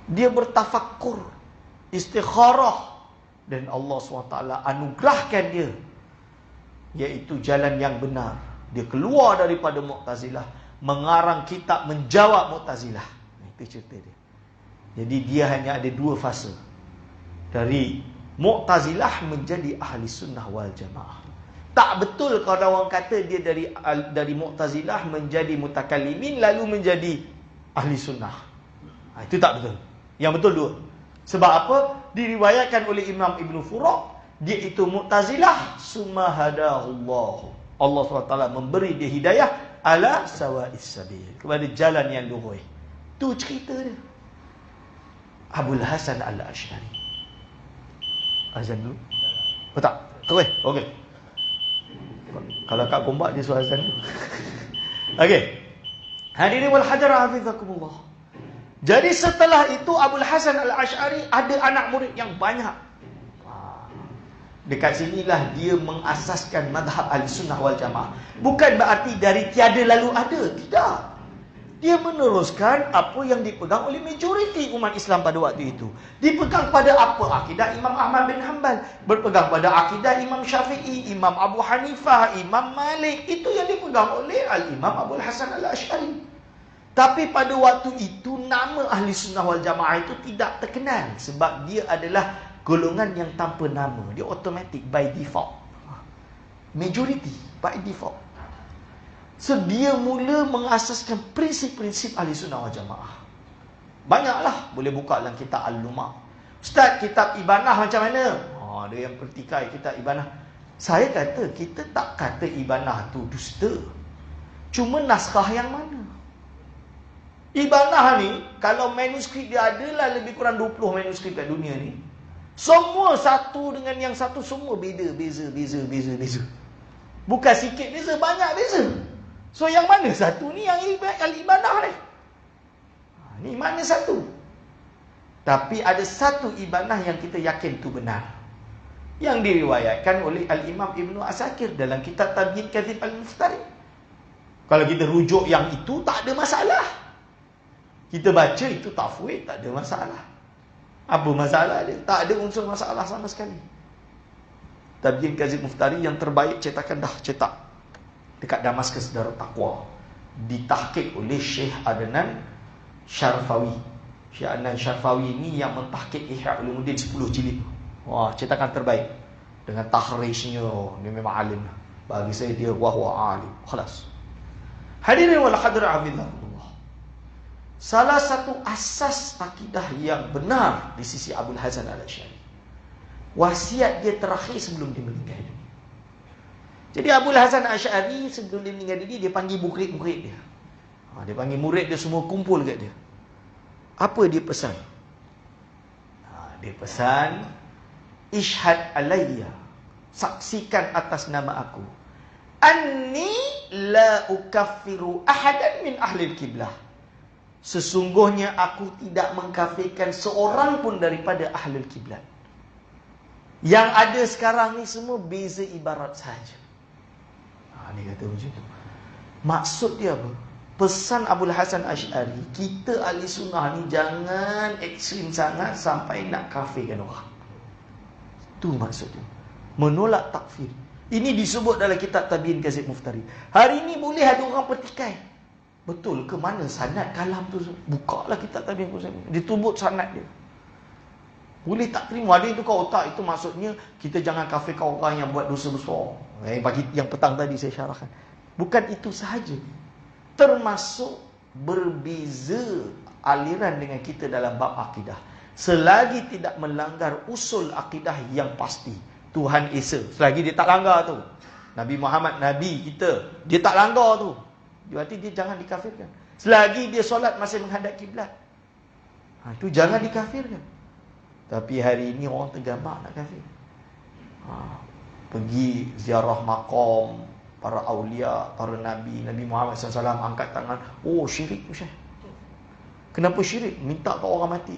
Dia bertafakkur, istikharah, dan Allah SWT anugerahkan dia, iaitu jalan yang benar. Dia keluar daripada Mu'tazilah, mengarang kitab menjawab Mu'tazilah. Itu cerita dia. Jadi dia hanya ada dua fasa, dari Mu'tazilah menjadi ahli sunnah wal jamaah. Tak betul kalau orang kata dia dari Mu'tazilah menjadi mutakallimin lalu menjadi ahli sunnah. Itu tak betul. Yang betul dua. Sebab apa? Diriwayatkan oleh Imam Ibn Furaq, dia itu Mu'tazilah, summa hadahullah. Allah SWT memberi dia hidayah ala sawa'is sabil, kepada jalan yang lurus. Tu cerita dia. Abul Hasan Al-Ash'ari. Azan dulu? Oh tak? Okey. Okey. Kalau kat Gombak dia suruh azan dulu. Okey. Hadirin wal hadirat hafizakumullah. Jadi setelah itu Abul Hasan Al-Ash'ari ada anak murid yang banyak. Dekat sinilah dia mengasaskan madhab Ahlussunnah wal Jamaah. Bukan berarti dari tiada lalu ada. Tidak. Dia meneruskan apa yang dipegang oleh majoriti umat Islam pada waktu itu. Dipegang pada apa? Akidah Imam Ahmad bin Hanbal. Berpegang pada akidah Imam Syafi'i, Imam Abu Hanifah, Imam Malik. Itu yang dipegang oleh Al-Imam Abul Hasan Al-Ash'ari. Tapi pada waktu itu nama Ahli Sunnah wal Jamaah itu tidak terkenal. Sebab dia adalah golongan yang tanpa nama. Dia automatic by default. Majority by default. So dia mula mengasaskan prinsip-prinsip Ahli Sunnah wal Jamaah. Banyaklah. Boleh buka dalam kitab Al-Lumah. Ustaz, kitab Ibanah macam mana? Ada yang pertikai kitab Ibanah. Saya kata, kita tak kata Ibanah tu dusta. Cuma naskah yang mana? Ibanah ni, kalau manuskrip dia adalah lebih kurang 20 manuskrip kat dunia ni. Semua satu dengan yang satu, semua beza. Bukan sikit beza, banyak beza. So yang mana satu ni yang Al-Ibanah ni? Ni mana satu? Tapi ada satu Ibanah yang kita yakin tu benar, yang diriwayatkan oleh Al-Imam Ibn Asakir dalam kitab Tabyin Kadzib Al-Muftari. Kalau kita rujuk yang itu, tak ada masalah. Kita baca itu tafwid, tak ada masalah. Apa masalah dia? Tak ada unsur masalah sama sekali. Tabyin Kadzib Muftari yang terbaik cetakan dah cetak dekat Damaskus Darut Taqwa, ditahqiq oleh Syekh Adnan Syarfawi. Syekh Adnan Syarfawi ni yang mentahqiq Ihya Ulumuddin 10 jilid. Wah, cetakan terbaik. Dengan tahrijnya, dia memang alim. Bagi saya dia wahwa alim. Khalas. Hadirin wal hadirat hafizakumullah. Salah satu asas akidah yang benar di sisi Abul Hasan Al-Ash'ari, wasiat dia terakhir sebelum dia meninggal dunia. Jadi Abul Hasan Ash'ari sebelum dia meninggal dunia, dia panggil murid-murid dia. Dia panggil murid dia semua kumpul kat dia. Apa dia pesan? Dia pesan, Ishhad alayya, saksikan atas nama aku, anni la ukaffiru ahadan min ahli al-qiblah. Sesungguhnya aku tidak mengkafirkan seorang pun daripada ahli al-qiblat. Yang ada sekarang ni semua beza ibarat sahaja. Dia kata macam tu. Maksud dia apa? Pesan Abul Hasan Ash'ari, kita ahli sunnah ni jangan ekstrim sangat sampai nak kafirkan orang. Itu maksud dia. Menolak takfir. Ini disebut dalam kitab Tabyin Kadzib Muftari. Hari ini boleh ada orang pertikai. Betul ke mana sanad kalam tu? Bukalah kitab Tabyin Kadzib. Ditubut sanad dia. Boleh tak terima. Ada yang tukar otak. Itu maksudnya kita jangan kafirkan orang yang buat dosa besar. Bagi yang petang tadi saya syarahkan. Bukan itu sahaja. Termasuk berbeza aliran dengan kita dalam bab akidah. Selagi tidak melanggar usul akidah yang pasti. Tuhan Esa. Selagi dia tak langgar tu. Nabi Muhammad, Nabi kita. Dia tak langgar tu. Berarti dia jangan dikafirkan. Selagi dia solat masih menghadap kiblat. Itu jangan dikafirkan. Tapi hari ini orang tergamak nak kafir. Pergi ziarah maqam para awliya, para nabi, Nabi Muhammad SAW angkat tangan. Oh, syirik tu Syekh. Kenapa syirik? Minta ke orang mati.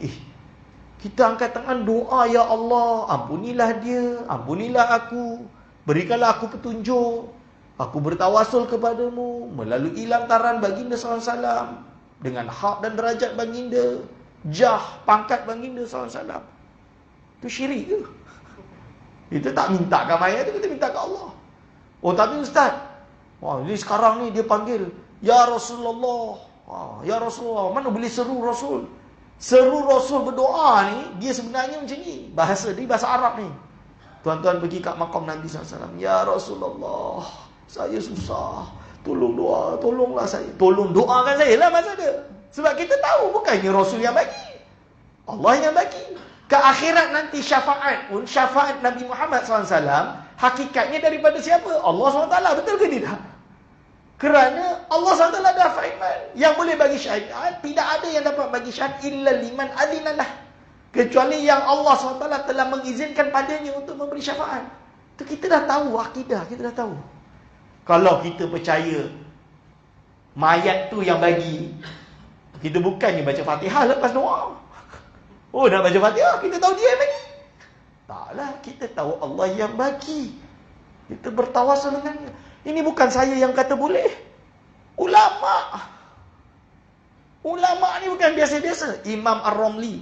Kita angkat tangan doa, ya Allah, ampunilah dia, ampunilah aku, berikanlah aku petunjuk. Aku bertawasul kepadamu melalui lantaran baginda SAW, dengan hak dan derajat baginda, jah, pangkat baginda SAW. Itu syirik ke? Itu tak minta ke mayat tu, kita minta ke Allah. Oh tapi Ustaz, ini sekarang ni dia panggil, ya Rasulullah. Ya Rasulullah, mana boleh seru Rasul? Seru Rasul berdoa ni, dia sebenarnya macam ni. Bahasa dia bahasa Arab ni. Tuan-tuan pergi kat makam Nabi SAW. Ya Rasulullah, saya susah. Tolong doa, tolonglah saya. Tolong doakan saya lah masa dia. Sebab kita tahu bukannya Rasul yang bagi. Allah yang bagi. Ke akhirat nanti syafaat pun, syafaat Nabi Muhammad SAW, hakikatnya daripada siapa? Allah SWT. Betul ke tidak? Kerana Allah SWT dah firman, yang boleh bagi syafaat, tidak ada yang dapat bagi syafaat illa liman adinalah. Kecuali yang Allah SWT telah mengizinkan padanya untuk memberi syafaat. Itu kita dah tahu akidah, kita dah tahu. Kalau kita percaya mayat tu yang bagi, kita bukannya baca Fatihah lepas doa. Oh, nak baca Fatihah, kita tahu dia yang bagi. Taklah, kita tahu Allah yang bagi. Kita bertawasul dengannya. Ini bukan saya yang kata boleh. Ulama. Ulama ni bukan biasa-biasa. Imam Ar-Ramli,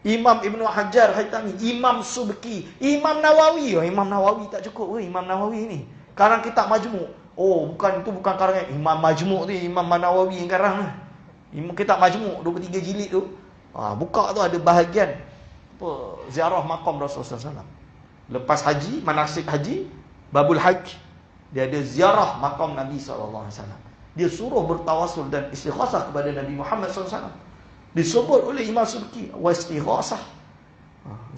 Imam Ibn Hajar Haytami, Imam Subki, Imam Nawawi. Imam Nawawi tak cukup ke Imam Nawawi ni? Karang kitab Majmu'. Oh, bukan, itu bukan karangan Imam Majmu' tu, Imam Nawawi yang karang. Imam kitab Majmu' 23 jilid tu. Buka tu ada bahagian ziarah makam Rasulullah SAW. Lepas haji, manasik haji, babul hajj, dia ada ziarah makam Nabi SAW. Dia suruh bertawasul dan istighasah kepada Nabi Muhammad SAW. Disebut oleh Imam Subki, wa istighasah.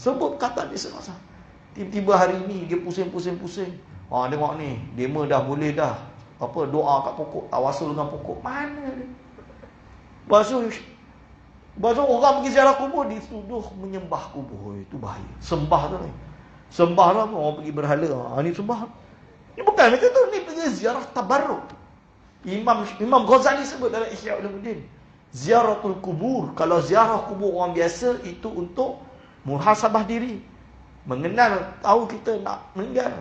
Sebut kata istighasah. Tiba-tiba hari ini dia pusing-pusing-pusing. Tengok ni, dema dah boleh dah. Doa kat pokok, tawasul dengan pokok. Mana dia? Bahasa orang pergi ziarah kubur, dituduh menyembah kubur. Itu bahaya. Sembah tu ni. Sembah tu apa? Orang pergi berhala. Ni sembah. Ni bukan macam tu. Ni pergi ziarah tabarruk. Imam Ghazali sebut dalam Ihya Ulumuddin, ziaratul kubur. Kalau ziarah kubur orang biasa, itu untuk muhasabah diri. Mengenal, tahu kita nak meninggal.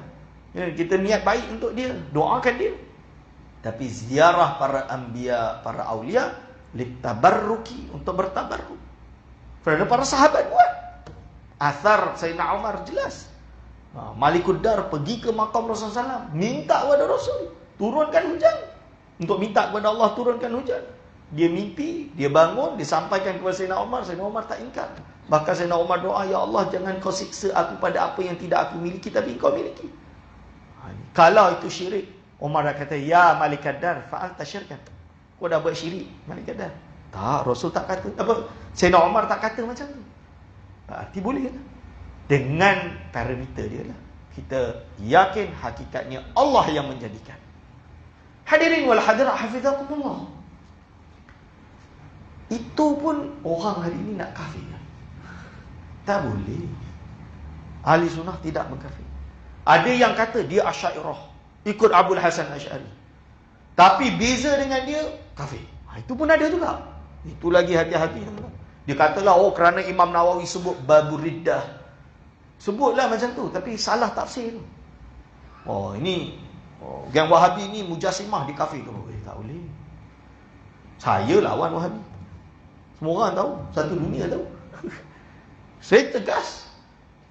Kita niat baik untuk dia. Doakan dia. Tapi ziarah para anbiya, para awliya, litabarruki, untuk bertabarruk. Kerana para sahabat buat. Athar Sayyidina Umar jelas. Malikud Dar pergi ke makam Rasulullah SAW, minta kepada Rasul turunkan hujan. Untuk minta kepada Allah turunkan hujan. Dia mimpi, dia bangun, disampaikan kepada Sayyidina Umar. Sayyidina Umar tak ingkar. Bahkan Sayyidina Umar doa, ya Allah, jangan kau siksa aku pada apa yang tidak aku miliki tapi kau miliki. Kalau itu syirik, Umar dah kata, ya Malikud Dar, fa'al tasyirkan. Kau dah buat syirik, Malikud Dar. Tak, Rasul tak kata. Sayyidina Umar tak kata macam tu. Berarti boleh kan? Dengan parameter dia lah. Kita yakin hakikatnya Allah yang menjadikan. Hadirin wal hadirat hafizakumullah. Itu pun orang hari ini nak kafir. Tak boleh. Ahli sunnah tidak mengkafir. Ada yang kata dia Asy'ariyah, ikut Abul Hasan Asy'ari. Tapi beza dengan dia, kafir. Itu pun ada juga. Itu lagi hati-hati. Dia katalah, kerana Imam Nawawi sebut babur riddah. Sebutlah macam tu, tapi salah tafsir tu. Ini gang Wahabi ni mujassimah dikafir. Tak boleh. Saya lawan Wahabi. Semua orang tahu, satu dunia tahu. Saya tegas.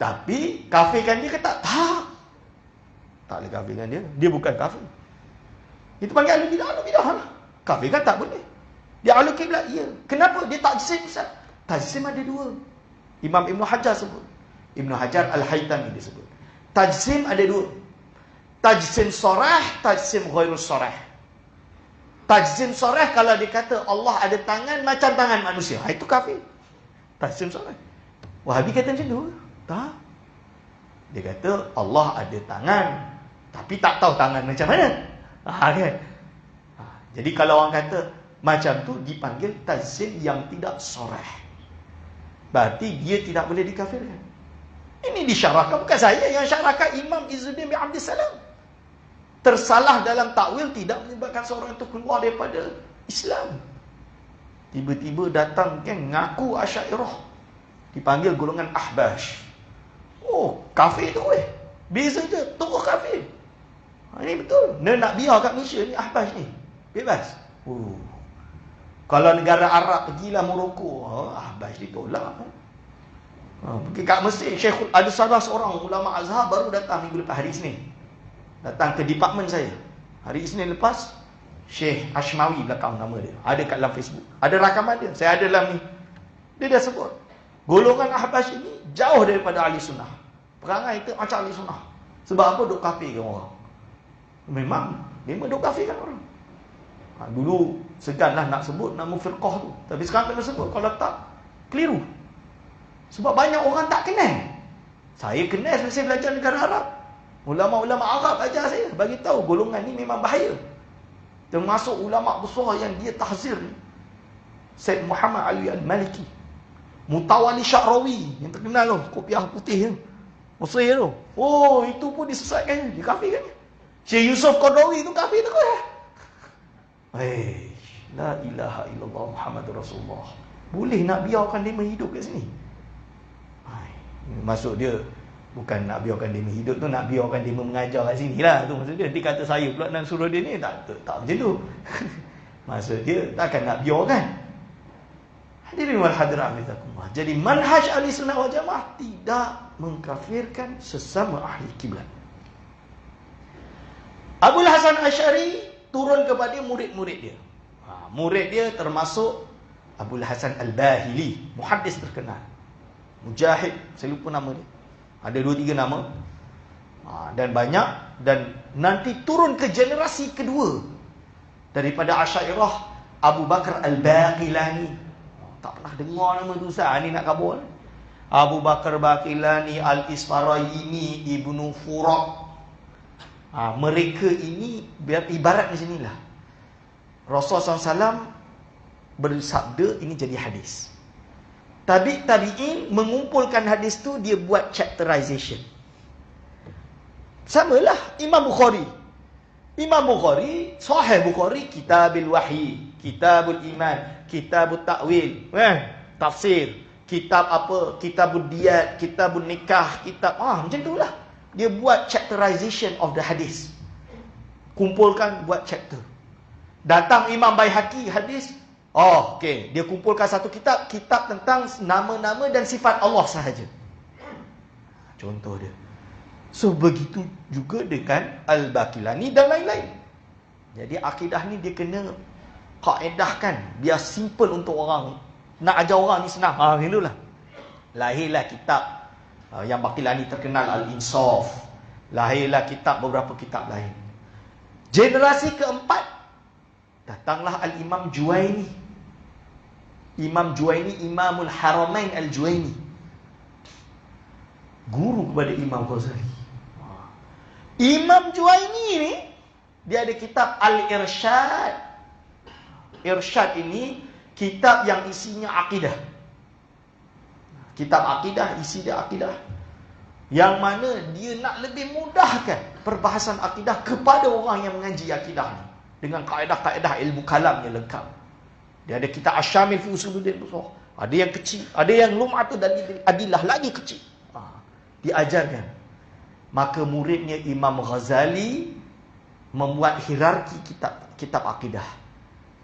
Tapi kafirkan dia kata tak. Tak boleh kafirkan dia. Dia bukan kafir. Itu panggil ahli bidah, ahli bidah lah. Kafir kan tak boleh. Dia ahli kiblat, ya. Kenapa? Dia tak jisim, Ustaz. Tak jisim ada dua. Imam Ibn Hajar sebut. Ibn Hajar Al-Haytami disebut. Tajsim ada dua. Tajsim sorah, tajsim ghairus sorah. Tajsim sorah kalau dia kata Allah ada tangan macam tangan manusia. Itu kafir. Tajsim sorah. Wahabi kata macam tu. Tak. Dia kata Allah ada tangan, tapi tak tahu tangan macam mana. Kan? Jadi kalau orang kata macam tu dipanggil tajsim yang tidak sorah. Berarti dia tidak boleh dikafirkan. Ini disyarahkan, bukan saya yang syarahkan, Imam Izzuddin bin Abdussalam. Tersalah dalam takwil tidak menyebabkan seorang itu keluar daripada Islam. Tiba-tiba datang kan ngaku Asy'ariyah, dipanggil golongan Ahbash. Oh, kafir tu beza je, tokoh kafir. Ini betul. Dia nak biar kat Malaysia ni Ahbash ni bebas. Kalau negara Arab pergilah Morocco, Ahbash ditolak. Pergi kat Mesir, Syekh ada salah seorang ulama Azhar baru datang minggu lepas, hari Isnin. Datang ke departmen saya. Hari Isnin lepas, Syekh Ashmawi belakang nama dia. Ada kat dalam Facebook. Ada rakaman dia. Saya ada dalam ni. Dia dah sebut. Golongan Ahbash ini jauh daripada ahli sunnah. Perangai itu macam ahli sunnah. Sebab apa? Duk kafirkan orang. Memang duk kafirkan orang. Dulu seganlah nak sebut nama firqah tu. Tapi sekarang kena sebut. Kalau tak, keliru. Sebab banyak orang tak kenal. Saya kenal sebab saya belajar negara Arab. Ulama-ulama Arab ajar saya, bagi tahu golongan ni memang bahaya. Termasuk ulama besar yang dia tahzir ni, Said Muhammad Ali Al-Maliki, Mutawali Sya'rawi yang terkenal tu, kopiah putih tu, Mesir tu. Oh, itu pun disesatkan, dikafirkan. Syekh Yusuf Qaradawi tu kafir tu kan. La ilaha illallah Muhammadur Rasulullah. Boleh nak biarkan dia hidup kat sini? Maksud dia bukan nak biarkan dia hidup tu, nak biarkan dia mengajar kat sini lah. Tu maksud dia. Dia kata saya pula nak suruh dia ni. Tak macam tu. Maksud dia takkan nak biarkan. Hadirin wal hadirat mizakumullah. Jadi manhaj ahli sunnah wal jamaah tidak mengkafirkan sesama ahli kiblat. Abul Hasan Asy'ari turun kepada murid-murid dia. Murid dia termasuk Abul Hasan Al-Bahili, muhaddis terkenal. Mujahid, saya lupa nama dia. Ada 2-3 nama. Dan banyak. Dan nanti turun ke generasi kedua daripada Asy'ariyah, Abu Bakar Al-Baqilani. Tak pernah dengar nama tu Ustaz. Ni nak kabur. Abu Bakar Baqilani, Al-Isfaraini, Ibnu Furak. Mereka ini ibarat macam inilah. Rasulullah SAW bersabda, ini jadi hadis. Tabi'in mengumpulkan hadis tu, dia buat chapterization. Samalah Imam Bukhari. Imam Bukhari, Sahih Bukhari, Kitabil Wahyi, Kitabul Iman, Kitabut Ta'wil, tafsir, kitab apa, Kitabud Diyat, Kitabun Nikah, kitab macam itulah. Dia buat chapterization of the hadis. Kumpulkan, buat chapter. Datang Imam Baihaqi hadis, okey, dia kumpulkan satu kitab tentang nama-nama dan sifat Allah sahaja. Contoh dia. So begitu juga dengan Al-Baqilani dan lain-lain. Jadi akidah ni dia kena kaedahkan biar simple untuk orang. Nak ajar orang ni senang. Gitulah. Lahirlah kitab yang Baqilani terkenal, Al-Insaf. Lahirlah kitab, beberapa kitab lain. Generasi keempat, datanglah Al-Imam Juwaini. Imam Juwaini, Imamul Haramain Al-Juwaini, guru kepada Imam Ghazali. Imam Juwaini ni, dia ada kitab Al-Irsyad. Irsyad ini kitab yang isinya akidah. Kitab akidah, isi dia akidah. Yang mana dia nak lebih mudahkan perbahasan akidah kepada orang yang mengaji akidah ni, dengan kaedah-kaedah ilmu kalam yang lengkap. Dia ada kitab Asy-Syamil fi Usuluddin besar. Ada yang kecil, ada yang Lum'atul Adillah lagi kecil. Diajarkan. Maka muridnya Imam Ghazali membuat hierarki kitab akidah.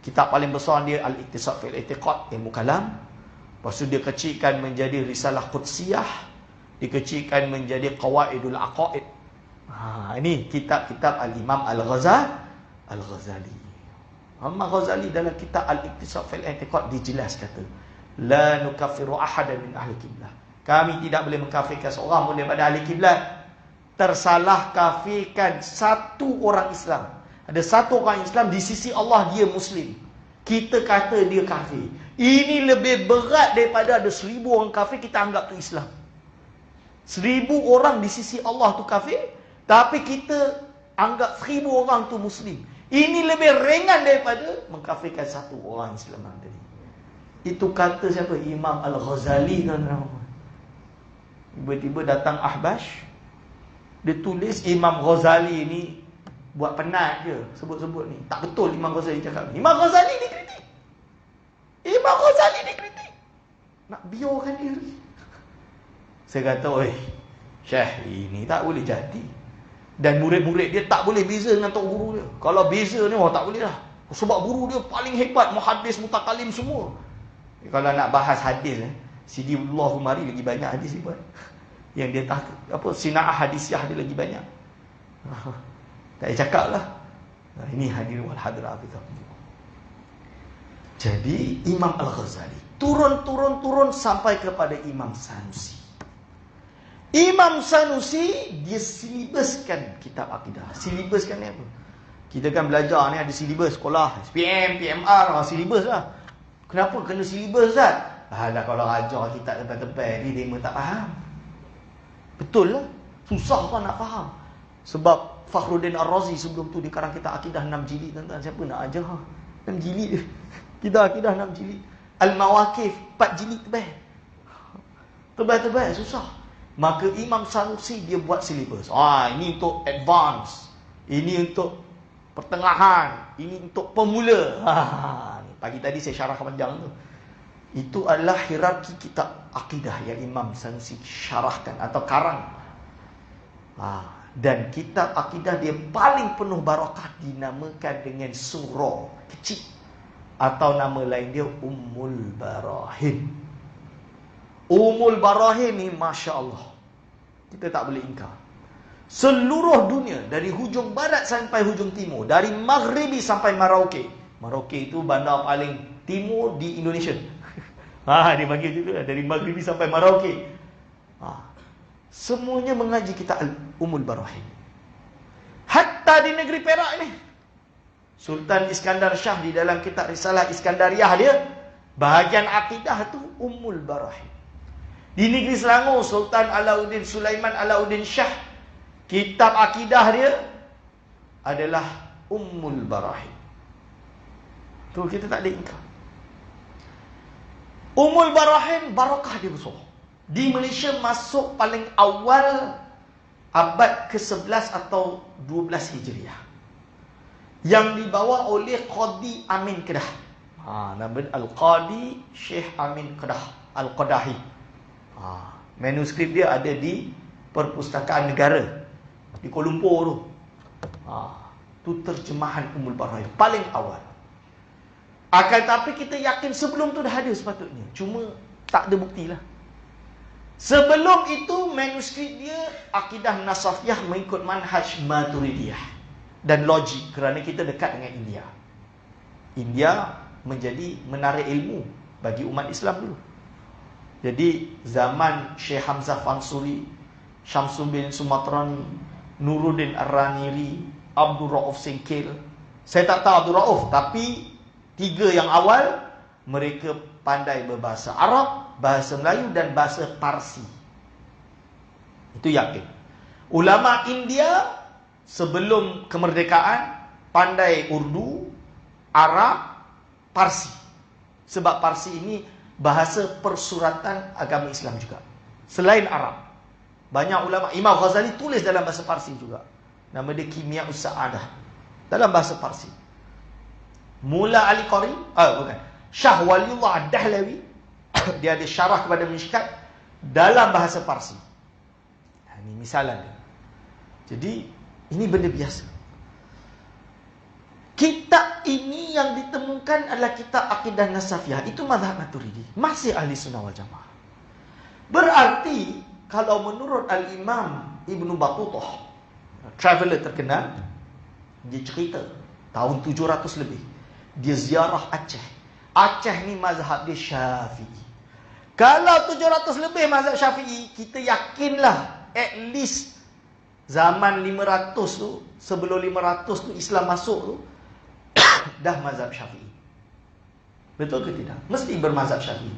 Kitab paling besar dia Al-Iqtisad fil I'tiqad, ilmu kalam. Lepas tu dia kecilkan menjadi Risalah Qudsiyah, dikecilkan menjadi Qawaidul Aqaid. Ini kitab-kitab Al-Imam Al-Ghazali. Imam Ghazali dalam kitab Al-Iqtisad fil I'tiqad dijelas kata, la nukaffiru ahadan min ahli qiblah. Kami tidak boleh mengkafirkan seorang pun daripada ahli kiblat. Tersalah kafirkan satu orang Islam. Ada satu orang Islam di sisi Allah dia Muslim. Kita kata dia kafir. Ini lebih berat daripada ada 1000 orang kafir kita anggap tu Islam. 1000 orang di sisi Allah tu kafir, tapi kita anggap 1000 orang tu Muslim. Ini lebih ringan daripada mengkafirkan satu orang Islam tadi. Itu kata siapa? Imam Al-Ghazali, tuan-tuan. Tiba-tiba datang Ahbash, dia tulis Imam Ghazali ni buat penat je, sebut-sebut ni. Tak betul Imam Ghazali cakap ni. Imam Ghazali dikritik. Imam Ghazali dikritik. Nak biarkan dia lagi. Saya kata, oi, Syekh, ini tak boleh jadi. Dan murid-murid dia tak boleh beza dengan tok guru dia. Kalau beza ni, tak boleh dah. Sebab guru dia paling hebat, muhaddis, mutakalim semua. Kalau nak bahas hadis, Sidi Abdullah Humari lagi banyak hadis dia buat. Yang dia tak apa, sina'ah hadisiah dia lagi banyak. Tak payah cakap lah. Ini hadir wal hadirah. Jadi Imam Al-Ghazali turun sampai kepada Imam Sanusi. Imam Sanusi dia silibuskan kitab akidah. Silibuskan ni apa? Kita kan belajar ni ada silibus sekolah, SPM, PMR, silibus lah. Kenapa kena silibus Ustaz? Dah kalau ajar kitab tebal-tebal ni dia tak faham. Betul lah. Susah kan nak faham. Sebab Fakhruddin Ar-Razi sebelum tu dia karang kitab akidah 6 jilid, tuan-tuan. Siapa nak ajar 6 jilid? Kitab akidah 6 jilid. Al-Mawaqif 4 jilid tebal. Tebal-tebal susah. Maka Imam Sanusi dia buat silibus. Ini untuk advance. Ini untuk pertengahan. Ini untuk pemula. Pagi tadi saya syarah panjang tu. Itu adalah hierarki kitab akidah yang Imam Sanusi syarahkan atau karang. Dan kitab akidah dia paling penuh barakah dinamakan dengan surah kecil. Atau nama lain dia Ummul Barahin. Ummul Barahin ni Masya Allah, kita tak boleh ingkar. Seluruh dunia, dari hujung barat sampai hujung timur, dari Maghribi sampai Merauke. Merauke itu bandar paling timur di Indonesia. Dia bagi juga dari Maghribi sampai Merauke. Semuanya mengaji kitab Ummul Barahin. Hatta di negeri Perak ni, Sultan Iskandar Shah di dalam kitab Risalah Iskandariyah dia, bahagian akidah tu Ummul Barahin. Di negeri Selangor, Sultan Alauddin Sulaiman Alauddin Shah, kitab akidah dia adalah Ummul Barahin. Tu kita tak ada ingkar. Ummul Barahin barakah dia besar. Di Malaysia masuk paling awal abad ke-11 atau 12 Hijriah. Yang dibawa oleh Qadi Amin Kedah. Nama Al-Qadi Syekh Amin Kedah Al-Qadahi. Manuskrip dia ada di Perpustakaan Negara di Kuala Lumpur tu. Tu terjemahan Ummul Barahin paling awal. Akan tapi kita yakin sebelum tu dah ada sepatutnya. Cuma tak ada bukti lah. Sebelum itu manuskrip dia akidah Nasafiyah mengikut manhaj Maturidiyah dan logik, kerana kita dekat dengan India. India menjadi menara ilmu bagi umat Islam dulu. Jadi zaman Syekh Hamzah Fansuri, Syamsuddin Sumatrani, Nuruddin Ar-Raniri, Abdul Rauf Singkil. Saya tak tahu Abdul Rauf, tapi 3 yang awal mereka pandai berbahasa Arab, bahasa Melayu dan bahasa Parsi. Itu yakin. Ulama India sebelum kemerdekaan pandai Urdu, Arab, Parsi. Sebab Parsi ini bahasa persuratan agama Islam juga. Selain Arab. Banyak ulama, Imam Ghazali tulis dalam bahasa Parsi juga. Nama dia Kimia Us-Sa'adah. Dalam bahasa Parsi. Mula Ali Qari, bukan. Syah Waliullah Ad-Dahlawi, dia ada syarah kepada Mishkat dalam bahasa Parsi. Ini misalan dia. Jadi, ini benda biasa. Kitab ini yang ditemukan adalah kitab Akidah Nasafiyah. Itu mazhab Maturidi. Masih ahli sunnah wal jamaah. Berarti, kalau menurut Al-Imam Ibn Battutah, traveler terkenal, dia cerita tahun 700 lebih, dia ziarah Aceh. Aceh ni mazhab dia Syafi'i. Kalau 700 lebih mazhab Syafi'i, kita yakinlah at least zaman 500 tu, sebelum 500 tu Islam masuk tu, dah mazhab Syafi'i. Betul ke tidak? Mesti bermazhab Syafi'i.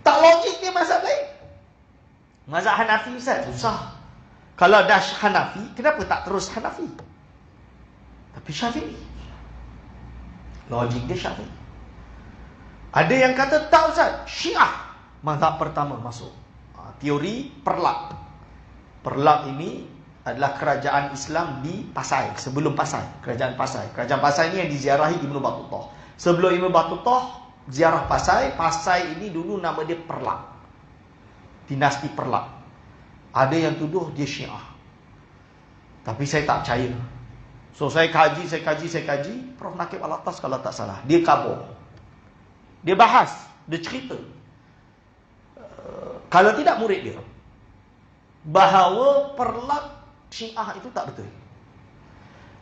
Tak logik dia mazhab lain. Mazhab Hanafi Ustaz, susah. Kalau dah Hanafi, kenapa tak terus Hanafi? Tapi Syafi'i. Logik dia Syafi'i. Ada yang kata tak Ustaz, Syiah mazhab pertama masuk. Teori Perlak. Perlak ini adalah kerajaan Islam di Pasai, sebelum Pasai, kerajaan Pasai. Kerajaan Pasai ini yang diziarahi Ibnu Battutah. Sebelum Ibnu Battutah ziarah Pasai, Pasai ini dulu nama dia Perlak. Dinasti Perlak. Ada yang tuduh dia Syiah. Tapi saya tak percaya. So saya kaji. Prof Nakib Al-Atas kalau tak salah, dia kabur. Dia bahas, dia cerita. Kalau tidak murid dia, bahawa Perlak Syiah itu tak betul.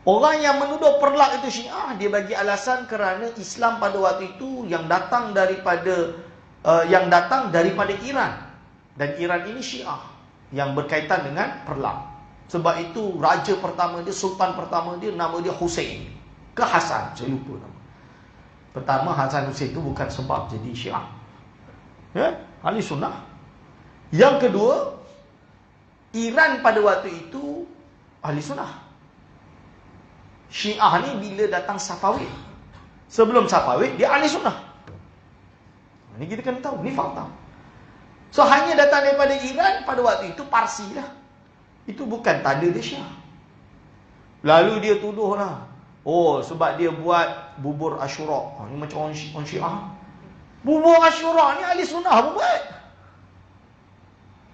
Orang yang menuduh Perlak itu Syiah, dia bagi alasan kerana Islam pada waktu itu yang datang daripada Iran. Dan Iran ini Syiah yang berkaitan dengan Perlak. Sebab itu raja pertama dia, sultan pertama dia, nama dia Hussein ke Hasan, saya lupa nama. Pertama Hasan Hussein itu bukan sebab jadi Syiah, ya, ahli sunnah. Yang kedua, Iran pada waktu itu ahli sunnah. Syiah ni bila datang Safavid. Sebelum Safavid dia ahli sunnah. Ini kita kena tahu, ni fakta. So hanya datang daripada Iran pada waktu itu Parsi lah. Itu bukan tanda dia Syiah. Lalu dia tuduh lah, oh sebab dia buat bubur Asyura. Ini macam orang Syiah. Bubur Asyura ni ahli sunnah buat.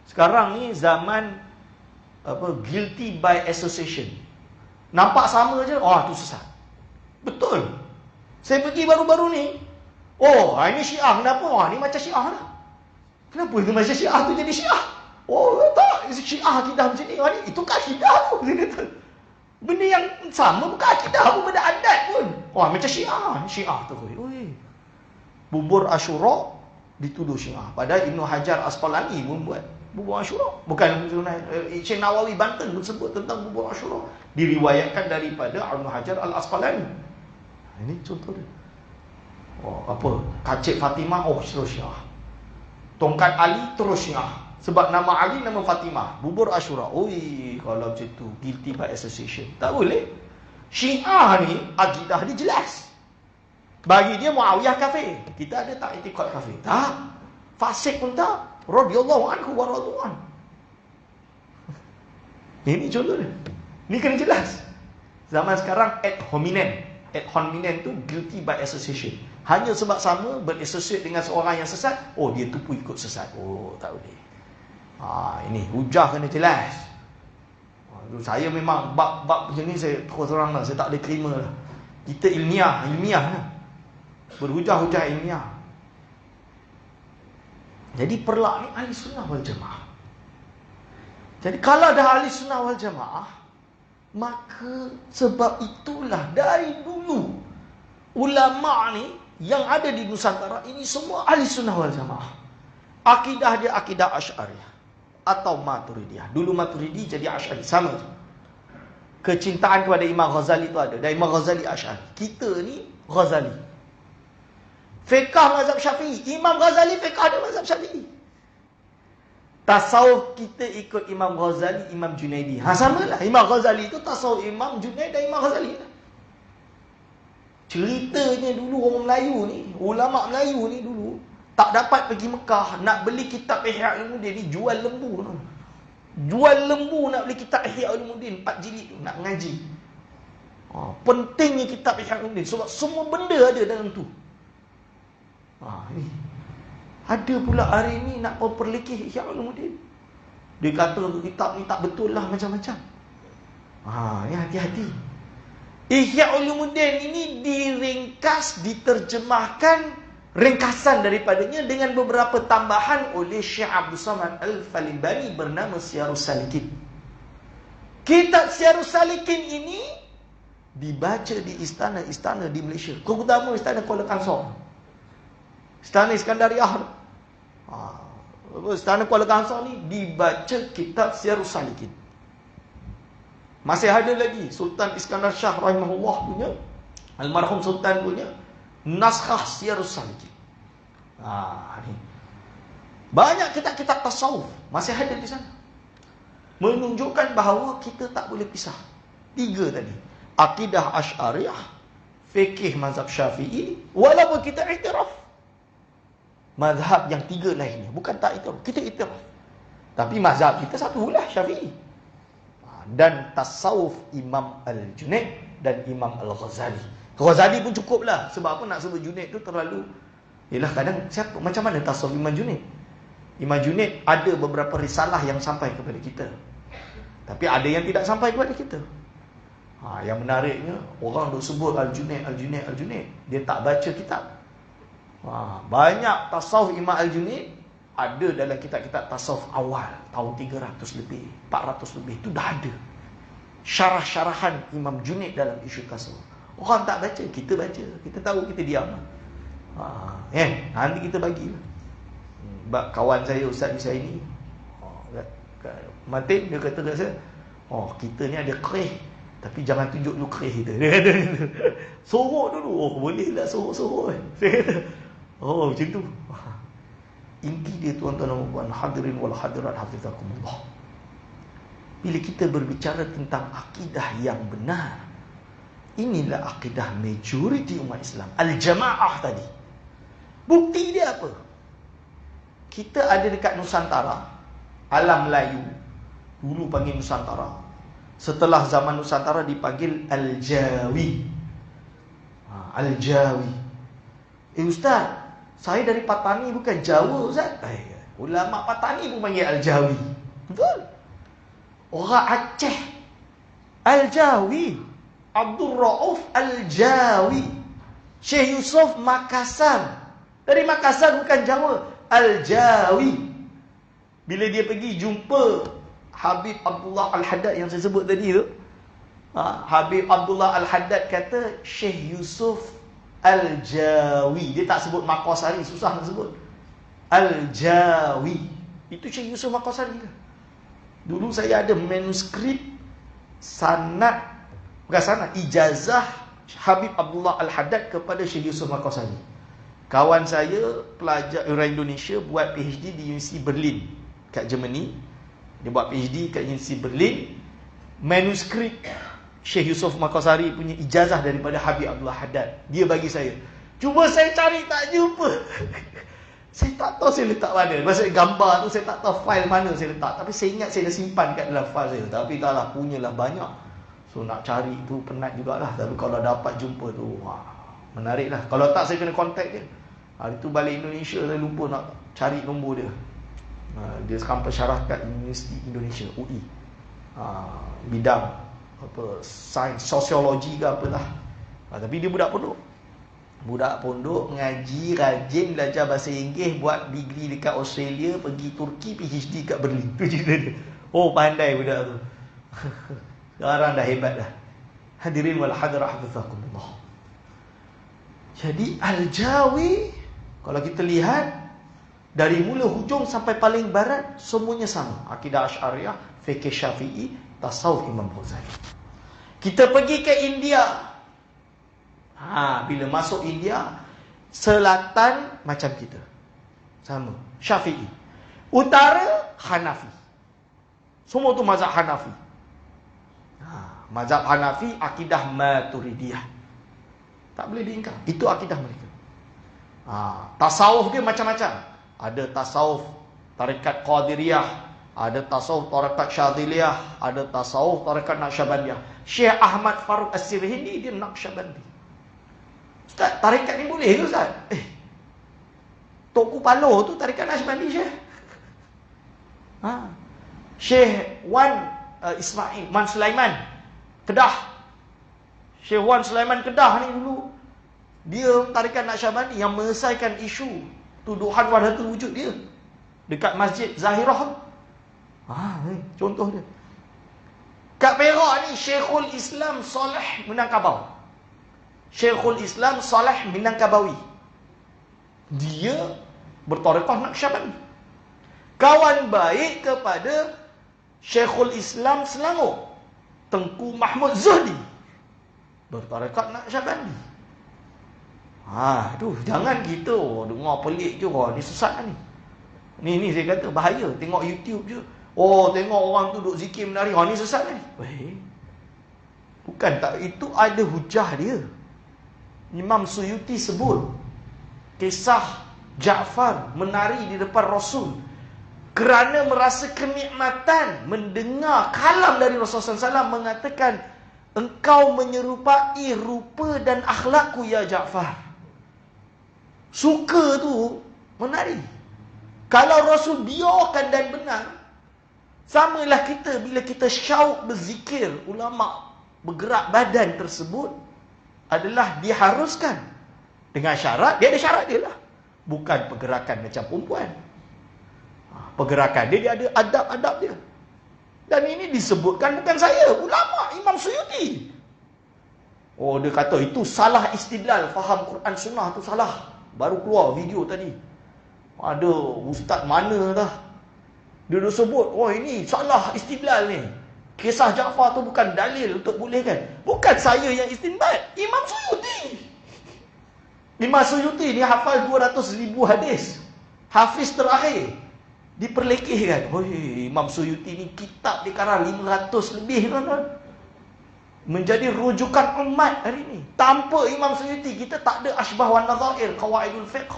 Sekarang ni zaman guilty by association. Nampak sama je, tu sesat. Betul. Saya pergi baru-baru ni, ini Syiah, kenapa? Ni macam Syiah lah. Kenapa itu macam Syiah tu jadi Syiah? Tak, Syiah akidah macam ni. Itu kan akidah tu. Benda yang sama bukan akidah pun, benda adat pun. Macam Syiah. Syiah tu. Bubur Asyura dituduh Syiah. Padahal Ibnu Hajar Asqalani pun buat bubur Asyura. Bukan Syekh Nawawi Banten pun sebut tentang bubur Asyura. Diriwayatkan daripada Ibnu Hajar Al-Asqalani. Ini contoh dia. Kacik Fatimah, terus Syiah. Tongkat Ali, terus Syiah. Sebab nama Ali, nama Fatimah. Bubur Asyura. Kalau macam tu, guilty by association. Tak boleh. Syiah ni, akidah dia jelas. Bagi dia Muawiyah kafir. Kita ada tak itikad kafir? Tak. Fasik pun tak. Radhiyallahu anhu wa radwan. Ini contoh dia. Ni kena jelas. Zaman sekarang ad hominem. Ad hominem tu guilty by association. Hanya sebab sama berassociate dengan seorang yang sesat, dia tu pun ikut sesat. Tak boleh. Ini hujah kena jelas. Saya memang bab macam ni saya terus terang lah, saya tak boleh terima lah. Kita ilmiah lah. Berhujah-hujah ilmiah. Jadi Perlak ni ahli sunnah wal jamaah. Jadi kalau dah ahli sunnah wal jamaah, maka sebab itulah dari dulu ulama ni yang ada di Nusantara ini semua ahli sunnah wal jamaah. Akidah dia akidah Asy'ariyah atau Maturidiyah. Dulu Maturidi jadi Asy'ari, sama je. Kecintaan kepada Imam Ghazali tu ada. Dan Imam Ghazali Asy'ari. Kita ni Ghazali. Fiqah mazhab Syafi'i. Imam Ghazali fiqah dia mazhab Syafi'i. Tasawuf kita ikut Imam Ghazali, Imam Junaidi. Samalah. Imam Ghazali itu tasawuf Imam Junaid dan Imam Ghazali. Ceritanya dulu orang Melayu ni, ulama Melayu ni dulu tak dapat pergi Mekah, nak beli kitab Ihya Ulumuddin ni jual lembu tu. Jual lembu nak beli kitab Ihya Ulumuddin 4 jilid tu nak mengaji. Pentingnya kitab Ihya Ulumuddin sebab semua benda ada dalam tu. Ni. Ada pula hari ni nak memperlekeh Ihya Ulumuddin. Dia kata kitab ni tak betul lah macam-macam. Ni hati-hati. Ihya Ulumuddin ini diringkas, diterjemahkan ringkasan daripadanya dengan beberapa tambahan oleh Syekh Abdul Samad Al-Falibani bernama Siyarus Salikin. Kitab Siyarus Salikin ini dibaca di istana-istana di Malaysia. Terutama istana Kuala Kangsar. Istana Iskandariah. Istana Kuala Kangsar ni dibaca kitab Siyarus Salikin. Masih ada lagi Sultan Iskandar Shah rahimahullah punya, almarhum Sultan punya naskah Siyarus Salikin. Ni. Banyak kitab-kitab tasawuf masih ada di sana. Menunjukkan bahawa kita tak boleh pisah. 3 tadi. Akidah Asy'ariyah, fikih mazhab Syafi'i, walaupun kita iktiraf mazhab yang 3 lainnya, bukan tak iktiraf, kita iktiraf. Tapi mazhab kita satulah, Syafi'i. Dan tasawuf Imam Al-Junaid dan Imam Al-Ghazali. Ghazali pun cukuplah. Sebab apa nak sebut Junaid tu terlalu, yelah kadang siapa, macam mana tasawuf Imam Junaid? Imam Junaid ada beberapa risalah yang sampai kepada kita, tapi ada yang tidak sampai kepada kita. Yang menariknya, orang duk sebut Al-Junaid, Al-Junaid, Al-Junaid, dia tak baca kitab. Banyak tasawuf Imam Al-Junaid ada dalam kitab-kitab tasawuf awal, tahun 300 lebih, 400 lebih, itu dah ada syarah-syarahan Imam Junaid dalam isu tasawuf. Orang tak baca, kita baca. Kita tahu, kita diam. Nanti kita bagilah. Kawan saya Ustaz Isa ini, Matin, dia kata kat saya, kita ni ada kerih, tapi jangan tunjuk dulu kerih kita. Dia kata gitu. Sorok dulu. Boleh lah sorok-sorok. Saya kata, macam tu. Inti dia, tuan-tuan dan puan, hadirin wal hadirat hafizakumullah. Bila kita berbicara tentang akidah yang benar, inilah akidah majoriti umat Islam, al-jamaah tadi. Bukti dia apa? Kita ada dekat Nusantara, alam Melayu, dulu panggil Nusantara. Setelah zaman Nusantara dipanggil Al-Jawi. Al-Jawi. Ustaz, saya dari Patani bukan Jawa, Ustaz. Ulama Patani pun panggil Al-Jawi. Betul. Orang Aceh, Al-Jawi. Abdul Rauf Al-Jawi. Syekh Yusuf Makassar. Dari Makassar bukan Jawa, Al-Jawi. Bila dia pergi jumpa Habib Abdullah Al-Haddad yang saya sebut tadi tu, Habib Abdullah Al-Haddad kata Syekh Yusuf Al-Jawi. Dia tak sebut Makassari, susah nak sebut. Al-Jawi. Itu Syekh Yusuf Makassari ke? Dulu saya ada manuskrip sanad, bukan sanad, ijazah Habib Abdullah Al-Haddad kepada Syekh Yusuf Makassari. Kawan saya, pelajar orang Indonesia, buat PhD di Universiti Berlin kat Germany. Dia buat PhD kat Universiti Berlin. Manuskrip Syekh Yusuf Makassari punya ijazah daripada Habib Abdullah Haddad, dia bagi saya. Cuba saya cari, tak jumpa. Saya tak tahu saya letak mana. Maksudnya gambar tu saya tak tahu file mana saya letak. Tapi saya ingat saya dah simpan kat dalam file saya. Tapi taklah, punyalah banyak. So nak cari tu penat jugalah. Tapi kalau dapat jumpa tu, menarik lah. Kalau tak, saya kena contact dia. Hari tu balik Indonesia, saya lupa nak cari nombor dia. Dia sekarang pensyarah kat Universiti Indonesia, UI. Bidang sains, sosiologi ke apa lah. Tapi dia budak pondok. Budak pondok, ngaji, rajin, belajar bahasa Inggeris, buat degree dekat Australia, pergi Turki, PhD kat Berlin. Tu cerita dia. Pandai budak tu. Sekarang dah hebat dah. Hadirin wal hadirat hafizakumullah. Jadi Al-Jawi, kalau kita lihat dari mula hujung sampai paling barat, semuanya sama. Akidah Asy'ariyah, fikih Syafi'i, tasawuf Imam Ghazali. Kita pergi ke India. Bila masuk India, selatan macam kita, sama, Syafi'i. Utara, Hanafi. Semua tu mazhab Hanafi. Mazhab Hanafi, akidah Maturidiyah. Tak boleh diingkar. Itu akidah mereka. Tasawuf dia macam-macam. Ada tasawuf tarekat Qadiriyah, ada tasawuf tarekat Syadhiliyah, ada tasawuf tarekat Naqsyabandiyah. Syekh Ahmad Faruq As-Sirhindi dia Naqsyabandi. Ustaz, tarekat ni boleh ke Ustaz? Tok Kupalo tu tarekat Naqsyabandi, Syekh. Syekh Wan Ismail Man Sulaiman Kedah. Syekh Wan Sulaiman Kedah ni dulu, dia tarekat Naqsyabandi yang menyelesaikan isu tuduhan wahdatul wujud dia dekat Masjid Zahirah. Contoh dia. Kat Perak ni, Syekhul Islam Saleh Minangkabau. Syekhul Islam Saleh Minangkabawi. Dia bertarekat Naqsyabandi. Kawan baik kepada Syekhul Islam Selangor, Tengku Mahmud Zuhdi, bertarekat Naqsyabandi. Aduh, jangan gitu. Dengar pelik je. Ni sesat ni. Ni saya kata bahaya. Tengok YouTube je. Tengok orang tu duduk zikir menari. Ni sesat ni. Bukan tak. Itu ada hujah dia. Imam Suyuti sebut kisah Ja'far menari di depan Rasul kerana merasa kenikmatan mendengar kalam dari Rasulullah SAW mengatakan, engkau menyerupai rupa dan akhlakku ya Ja'far. Suka tu menari. Kalau Rasul biarkan dan benar, samalah kita bila kita syauk berzikir. Ulama bergerak badan tersebut adalah diharuskan dengan syarat. Dia ada syarat dia lah. Bukan pergerakan macam perempuan. Pergerakan dia ada adab-adab dia. Dan ini disebutkan bukan saya, ulama, Imam Suyuti. Dia kata itu salah istidlal, faham Quran Sunnah tu salah. Baru keluar video tadi. Ada ustaz mana dah. Dia dah sebut, ini salah istidlal ni. Kisah Ja'far tu bukan dalil untuk bolehkan. Bukan saya yang istinbat, Imam Suyuti. Imam Suyuti ni hafal 200,000 hadis. Hafiz terakhir. Diperlekehkan. Imam Suyuti ni kitab dia karang 500 lebih tuan-tuan. Menjadi rujukan umat hari ni. Tanpa Imam Suyuti kita tak ada Ashbah wan Nadhair, Qawaidul Fiqh.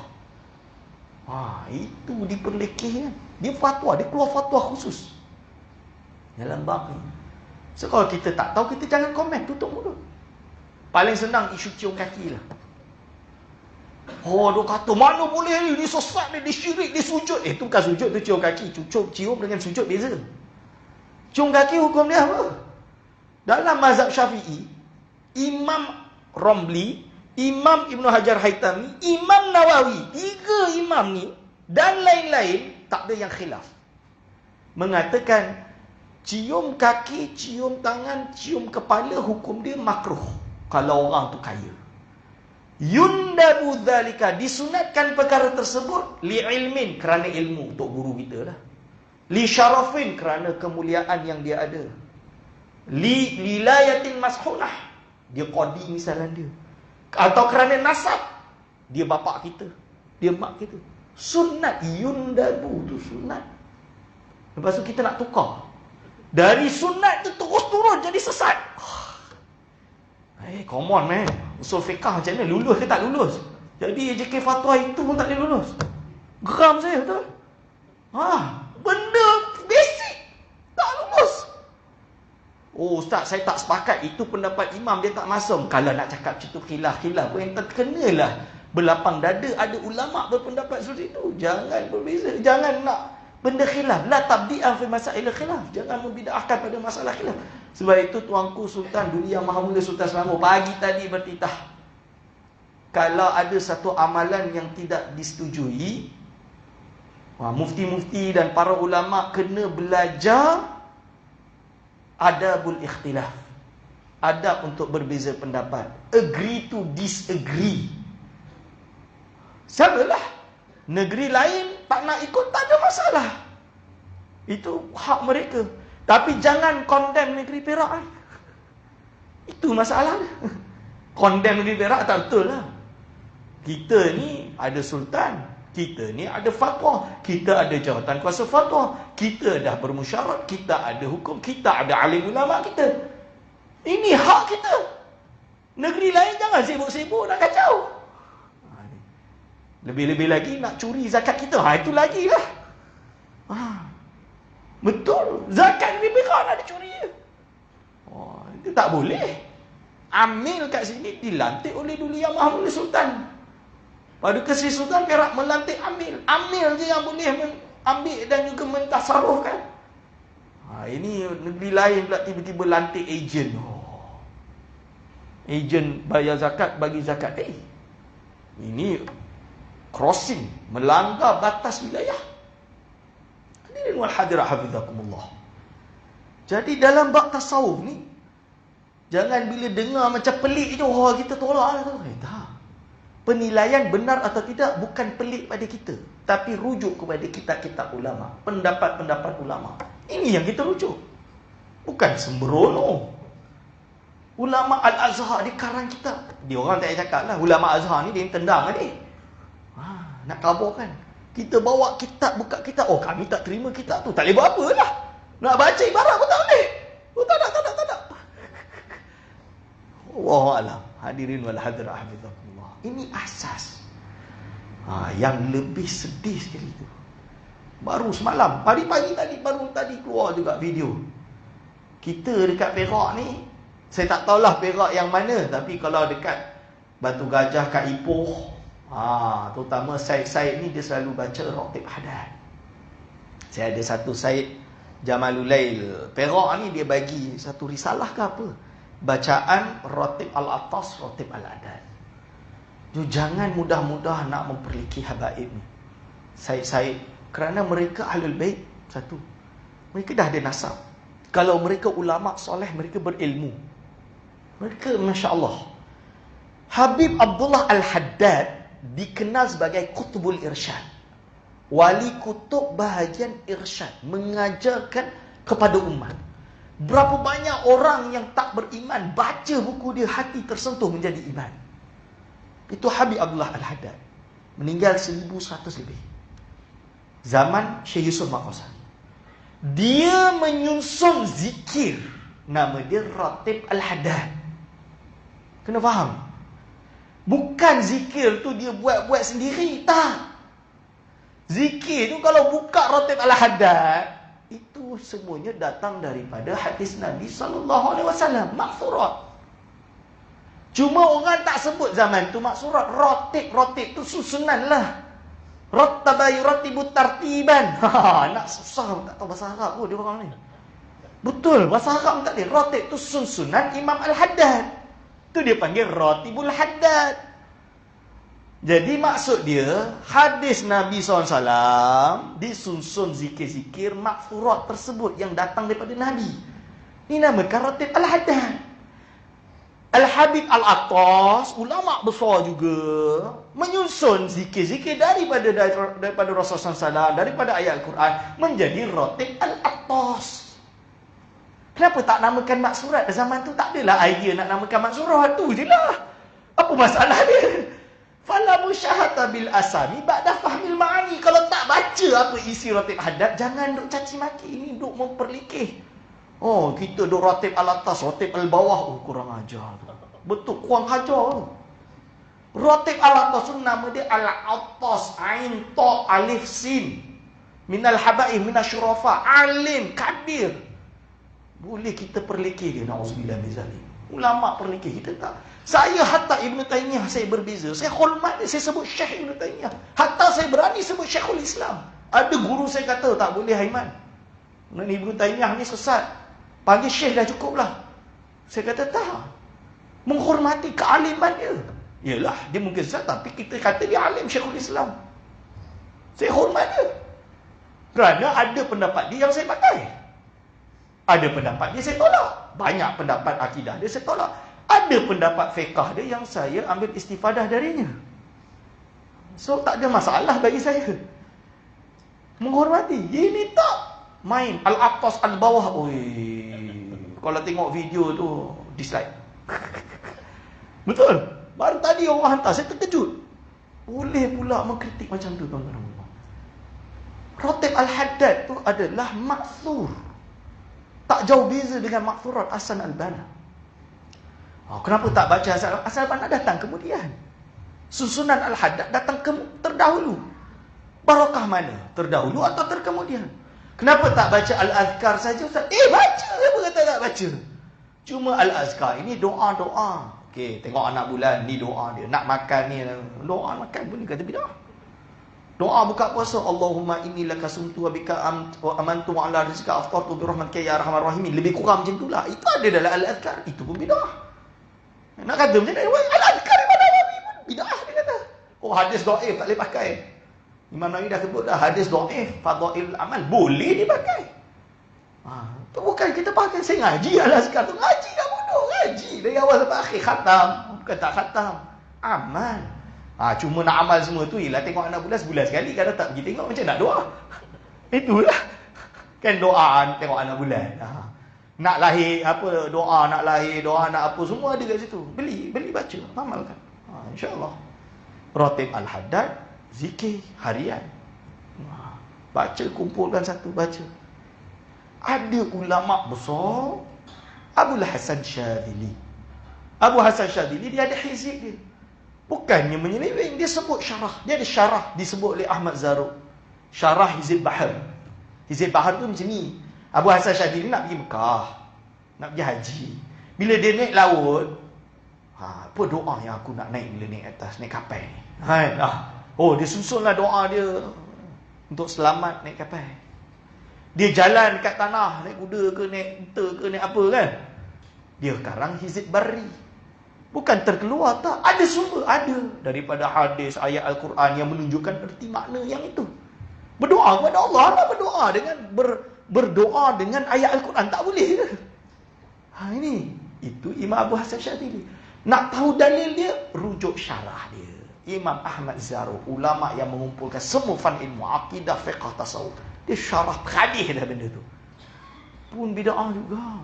Itu diperlekehkan. Dia fatwa, dia keluar fatwa khusus dalam bab ni. So kalau kita tak tahu, kita jangan komen, tutup mulut. Paling senang isu cium kaki lah. Dia kata mana boleh ni sesat ni, disyirik, disujud. Itu bukan sujud, tu cium kaki. Cium dengan sujud beza. Cium kaki hukum dia apa? Dalam mazhab Syafi'i, Imam Romli, Imam Ibn Hajar Haytami, Imam Nawawi, 3 imam ni dan lain-lain tak ada yang khilaf. Mengatakan cium kaki, cium tangan, cium kepala hukum dia makruh kalau orang tu kaya. Yundabu dzalika, disunatkan perkara tersebut li ilmin, kerana ilmu, untuk guru kita lah. Li syarafin, kerana kemuliaan yang dia ada. Li lilayatin mashunah, dia qadi misalan dia. Atau kerana nasab, dia bapa kita, dia mak kita. Sunat, yundabu tu sunat. Lepas tu kita nak tukar. Dari sunat tu terus turun jadi sesat. Come on man. Usul fiqah macam mana? Lulus ke tak lulus? Jadi JK fatwa itu pun tak boleh lulus. Geram saya betul. Benda basic tak lulus. Ustaz, saya tak sepakat. Itu pendapat imam, dia tak masuk. Kalau nak cakap macam tu khilaf-khilaf pun yang terkenalah berlapang dada. Ada ulama berpendapat seperti itu. Jangan berbeza. Jangan nak benda khilaf. La tabdi'ah fi masail khilaf. Jangan membida'ahkan pada masalah khilaf. Sebab itu Tuanku Sultan Dunia Maha Mulia Sultan Selangor pagi tadi bertitah, kalau ada satu amalan yang tidak disetujui, mufti-mufti dan para ulama kena belajar adabul ikhtilaf. Adab untuk berbeza pendapat. Agree to disagree. Samalah. Negeri lain tak nak ikut, tak ada masalah. Itu hak mereka. Tapi jangan condemn negeri Perak. Itu masalah. Condemn negeri Perak tak betul lah. Kita ni ada sultan, kita ni ada fatwa, kita ada jawatan kuasa fatwa, kita dah bermusyarat, kita ada hukum, kita ada alim ulama kita. Ini hak kita. Negeri lain jangan sibuk-sibuk nak kacau. Lebih-lebih lagi nak curi zakat kita. Itu lagi lah. Betul. Zakat ni mereka nak dicuri. Itu tak boleh. Amil kat sini dilantik oleh Duli Yang Maha Mulia Sultan. Pada Sri Sultan Perak melantik amil. Amil je yang boleh ambil dan juga mentasarufkan. Ini negeri lain pula tiba-tiba lantik ejen. Ejen bayar zakat, bagi zakat. Ini crossing, melanggar batas wilayah. Hadirin wal hadirat hafizakumullah. Jadi dalam bab tasawuf ni, jangan bila dengar macam pelik je, kita tolak lah tu. Tak. Penilaian benar atau tidak bukan pelik pada kita, tapi rujuk kepada kitab-kitab ulama, pendapat-pendapat ulama. Ini yang kita rujuk. Bukan sembrono. Ulama Al-Azhar di karang kitab. Dia orang tak cakap lah, ulama Azhar ni dia yang tendang adik. Nak kaburkan. Kita bawa kitab, buka kitab. Oh, kami tak terima kitab tu. Tak boleh buat apa lah. Nak baca ibarat pun tak boleh. Oh, tak nak. Wallahualam. Hadirin wal hadirat hafizahullah. Ini asas. Yang lebih sedih sekali tu. Baru semalam, pagi-pagi baru tadi keluar juga video. Kita dekat Perak ni, saya tak tahulah Perak yang mana, tapi kalau dekat Batu Gajah kat Ipoh, terutama Said ni dia selalu baca Ratib Haddad. Saya ada satu Said Jamalulail Perak ni, dia bagi satu risalah ke apa, bacaan Ratib Al-Atas, Ratib Al-Haddad. Jangan mudah-mudah nak memperliki habaib ni, Said, kerana mereka Ahlul Bait. Satu, mereka dah ada nasab. Kalau mereka ulama soleh, mereka berilmu, mereka Masya Allah. Habib Abdullah Al-Haddad dikenal sebagai Qutbul Irsyad, wali kutub bahagian irsyad, mengajarkan kepada umat. Berapa banyak orang yang tak beriman, baca buku dia, hati tersentuh menjadi iman. Itu Habib Abdullah Al-Haddad, meninggal 1100 lebih, zaman Syekh Yusuf Maqasani. Dia menyusun zikir, nama dia Ratib Al-Haddad. Kena faham, bukan zikir tu dia buat-buat sendiri, tak. Zikir tu kalau buka Ratib Al-Haddad, itu semuanya datang daripada hadis Nabi SAW, maksurat. Cuma orang tak sebut zaman tu maksurat. Ratib tu susunan lah. Rattaba yurattibu tartiban. Nak susah, tak tahu bahasa Arab pun dia orang ni. Betul, bahasa Arab tak boleh. Ratib tu susunan Imam Al-Haddad. Tu dia panggil Ratibul Haddad. Jadi maksud dia, hadis Nabi SAW disusun zikir-zikir maksurat tersebut yang datang daripada Nabi. Ini namakan Ratib Al-Haddad. Al-Habib Al-Atas, ulama besar juga, menyusun zikir-zikir daripada Rasulullah SAW, daripada ayat Al-Quran, menjadi Ratib Al-Atas. Kenapa tak namakan maksurat? Zaman tu tak adalah idea nak namakan maksurat. Tu je lah. Apa masalah dia? Fala musyahata bil asami ba'da fahmil ma'ani. Kalau tak baca apa isi Ratib Haddad, jangan duk caci maki. Ini duk memperlikih. Oh, kita duk Ratib Al-Atas, Ratib Al-Bawah. Oh, kurang ajar. Betul, kurang ajar. Ratib Al-Atas tu nama dia Al-Atas, Ain, Ta, Alif, Sin. Minal habaib, minal syurafa. Alim, kabir. Boleh kita perlikih dia. Na'udzubillah min zalim. Ulama perlikih, kita tak. Saya hatta Ibn Taymiyah saya berbeza. Saya hormat dia, saya sebut Syekh Ibn Taymiyah. Hatta saya berani sebut Syekhul Islam. Ada guru saya kata tak boleh Haiman, Ibn Taymiyah ni sesat, panggil Syekh dah cukup lah. Saya kata tak. Menghormati kealiman dia. Yalah, dia mungkin sesat, tapi kita kata dia alim, Syekhul Islam. Saya hormat dia. Kerana ada pendapat dia yang saya pakai. Ada pendapat dia saya tolak. Banyak pendapat akidah dia saya tolak. Ada pendapat fiqah dia yang saya ambil istifadah darinya. So tak ada masalah bagi saya. Menghormati. Ini tak main Al-Atas Al-Bawah. Oi, kalau tengok video tu dislike. Betul. Baru tadi orang hantar, saya terkejut. Boleh pula mengkritik macam tu, tuan-tuan. Ratib Al-Haddad tu adalah maksur. Tak jauh beza dengan maksurat Hasan Al-Banna. Kenapa tak baca Hasan Al-Banna datang kemudian? Susunan Al-Haddad datang terdahulu. Barakah mana? Terdahulu atau terkemudian? Kenapa tak baca Al-Azkar saja, Ustaz? Baca! Kenapa kata tak baca? Cuma Al-Azkar ini doa-doa. Okey, tengok anak bulan, ni doa dia. Nak makan ni, doa makan pun dia kata bidah. Doa buka puasa, Allahumma inni laka sumtu wa bika amantu wa ala rizqika aftartu bi rahmatika ya arhamar rahimin. Lebih kurang macam itulah. Itu ada dalam Al-Azkar. Itu pun bidah. Nak kata macam mana? Al-Azkar ibadah Nabi pun bidah dia kata. Oh, hadis dhaif tak boleh pakai. Imam Nawawi dah sebut dah, hadis dhaif, fadhail amal boleh dipakai. Tu bukan kita pakai. Saya ngaji Al-Azkar tu, ngaji dah bodoh, ngaji dari awal sampai akhir, khatam, bukan tak khatam, amal. Cuma nak amal semua tu ialah tengok anak bulan sebulan sekali. Kalau tak pergi tengok macam nak doa. Itulah. Kan doa tengok anak bulan. Nak lahir apa, doa nak lahir, doa nak apa, semua ada kat situ. Beli baca, amalkan. InsyaAllah. Ratib Al-Haddad, zikir harian. Baca, kumpulkan satu, baca. Ada ulama' besar, Abul Hasan Syadzili. Abu Hasan Syadzili dia ada hizib dia. Bukannya menyeleweng, dia sebut syarah. Dia ada syarah disebut oleh Ahmad Zarruq. Syarah Hizib Bahar. Hizib Bahar tu macam ni. Abu Hasan Syadzili nak pergi Mekah, nak pergi haji. Bila dia naik laut, apa doa yang aku nak naik bila naik atas, naik kapal ni? Dia susunlah doa dia untuk selamat naik kapal. Dia jalan kat tanah, naik kuda ke, naik unta ke, naik apa kan? Dia karang Hizib Barri. Bukan terkeluar tak, ada sumber, ada daripada hadis, ayat Al-Quran yang menunjukkan erti makna yang itu. Berdoa kepada Allah, berdoa dengan berdoa dengan ayat Al-Quran tak boleh ke? Ini itu Imam Abu Hasan Syadzili. Nak tahu dalil dia, rujuk syarah dia. Imam Ahmad Zarruq, ulama yang mengumpulkan semua fan ilmu, akidah, fiqh, tasawuf. Dia syarah hadis dah benda tu. Pun bid'ah juga.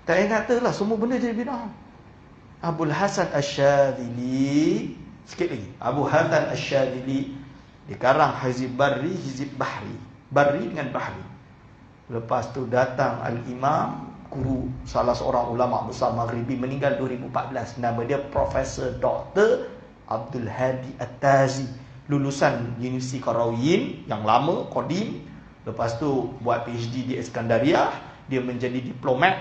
Tak payah katalah semua benda jadi bid'ah. Abul Hasan Asy-Syadzili, sikit lagi. Abu Hasan Asy-Syadzili dikarang Hizib Barri, Hizib Bahri. Barri dengan Bahri. Lepas tu datang Al-Imam Guru, salah seorang ulama besar Maghribi, meninggal 2014. Nama dia Profesor Dr. Abdul Hadi At-Tazi, lulusan Universiti Qarawiyyin yang lama, Qadim. Lepas tu buat PhD di Iskandariah. Dia menjadi diplomat,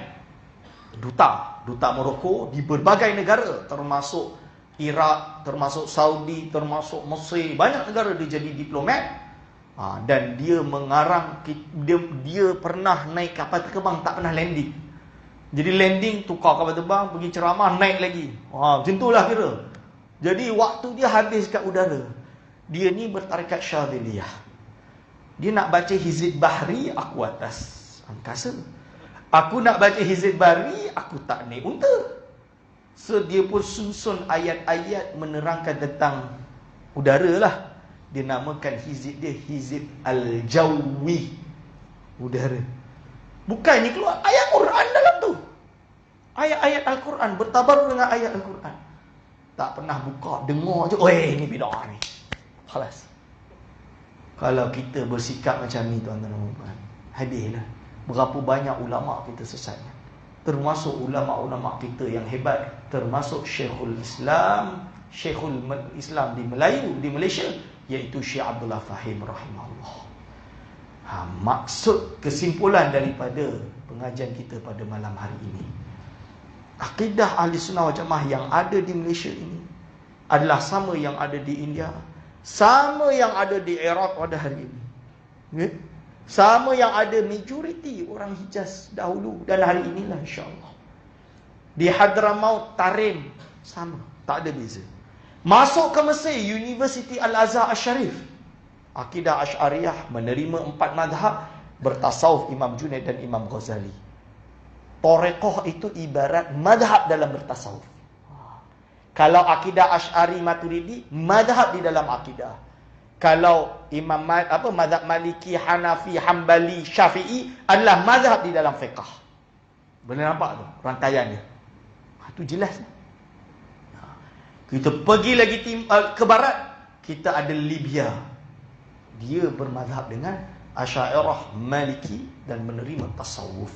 duta Morocco di berbagai negara, termasuk Iraq, termasuk Saudi, termasuk Mesir. Banyak negara dia jadi diplomat. Dan dia mengarang, dia pernah naik kapal terbang, tak pernah landing. Jadi landing, tukar kapal terbang, pergi ceramah, naik lagi. Macam itulah kira. Jadi waktu dia habis kat udara, dia ni bertarekat Syadziliyah. Dia nak baca Hizib Bahri, aku atas angkasa. Aku nak baca Hizib Bahri, aku tak naik unta. So dia pun susun ayat-ayat menerangkan tentang udara lah. Dia namakan hizib dia Hizib Al-Jawi, udara. Bukannya keluar ayat Quran dalam tu. Ayat-ayat Al-Quran, bertabaruk dengan ayat Al-Quran. Tak pernah buka, dengar je, ini bid'ah ni. Khalas. Kalau kita bersikap macam ni, tuan-tuan dan puan, habislah. Berapa banyak ulama kita sesatnya. Termasuk ulama-ulama kita yang hebat, termasuk Syekhul Islam di Melayu, di Malaysia, iaitu Syekh Abdullah Fahim rahimahullah. Maksud kesimpulan daripada pengajian kita pada malam hari ini, akidah Ahli Sunnah wal Jamaah yang ada di Malaysia ini adalah sama yang ada di India, sama yang ada di Iraq pada hari ini, sama yang ada majoriti orang Hijaz dahulu dan hari inilah, insya-Allah. Di Hadramaut, Tarim, sama, tak ada beza. Masuk ke Mesir, University Al-Azhar Asy-Syarif, akidah Asy'ariyah, menerima 4 mazhab, bertasawuf Imam Junaid dan Imam Ghazali. Tareqah itu ibarat mazhab dalam bertasawuf. Kalau akidah Asy'ari Maturidi, mazhab di dalam akidah. Kalau mazhab Maliki, Hanafi, Hambali, Syafi'i adalah mazhab di dalam fiqh. Boleh nampak tu rantaian dia. Itu jelas. Kita pergi lagi ke barat, kita ada Libya. Dia bermazhab dengan Asy'ariyah, Maliki dan menerima tasawuf.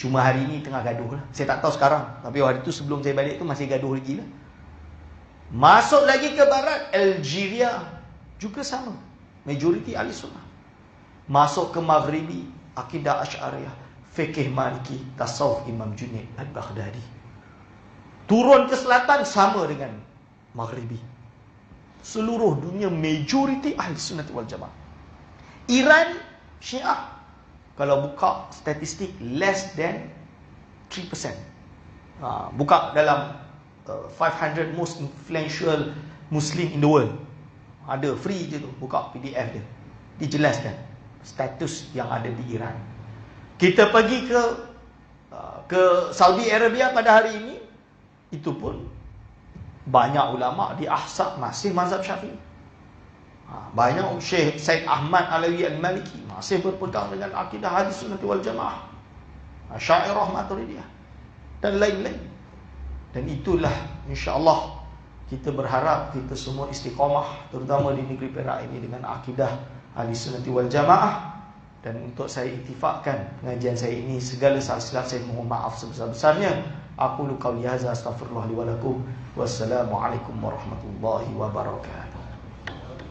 Cuma hari ini tengah gaduh lah. Saya tak tahu sekarang, tapi hari itu sebelum saya balik tu masih gaduh lagi lah. Masuk lagi ke barat, Algeria juga sama, majoriti ahli sunnah. Masuk ke Maghribi, akidah Asy'ariyah, fikih Maliki, tasawuf Imam Junaid Al-Baghdadi. Turun ke selatan, sama dengan Maghribi. Seluruh dunia majoriti ahli sunnah wal jamaah. Iran, Syiah, kalau buka statistik, less than 3%. Buka dalam 500 most influential Muslim in the world. Ada free je tu, buka PDF dia. Dijelaskan status yang ada di Iran. Kita pergi ke Saudi Arabia pada hari ini, itu pun Banyak ulama di Ahsab masih mazhab Syafi'i. Banyak Syekh Said Ahmad Alawi Al-Maliki masih berpegang dengan akidah Ahli Sunnah wal Jamaah, Asy'ariyah, Maturidiyah dan lain-lain. Dan itulah insya-Allah kita berharap kita semua istiqamah, terutama di negeri Perak ini, dengan akidah Ahli Sunnah wal Jamaah. Dan untuk saya iktifakkan pengajian saya ini, segala salah silap saya mohon maaf sebesar-besarnya. Aku lu qauli hadza, astaghfirullah li wa lakum. Wassalamualaikum warahmatullahi wabarakatuh.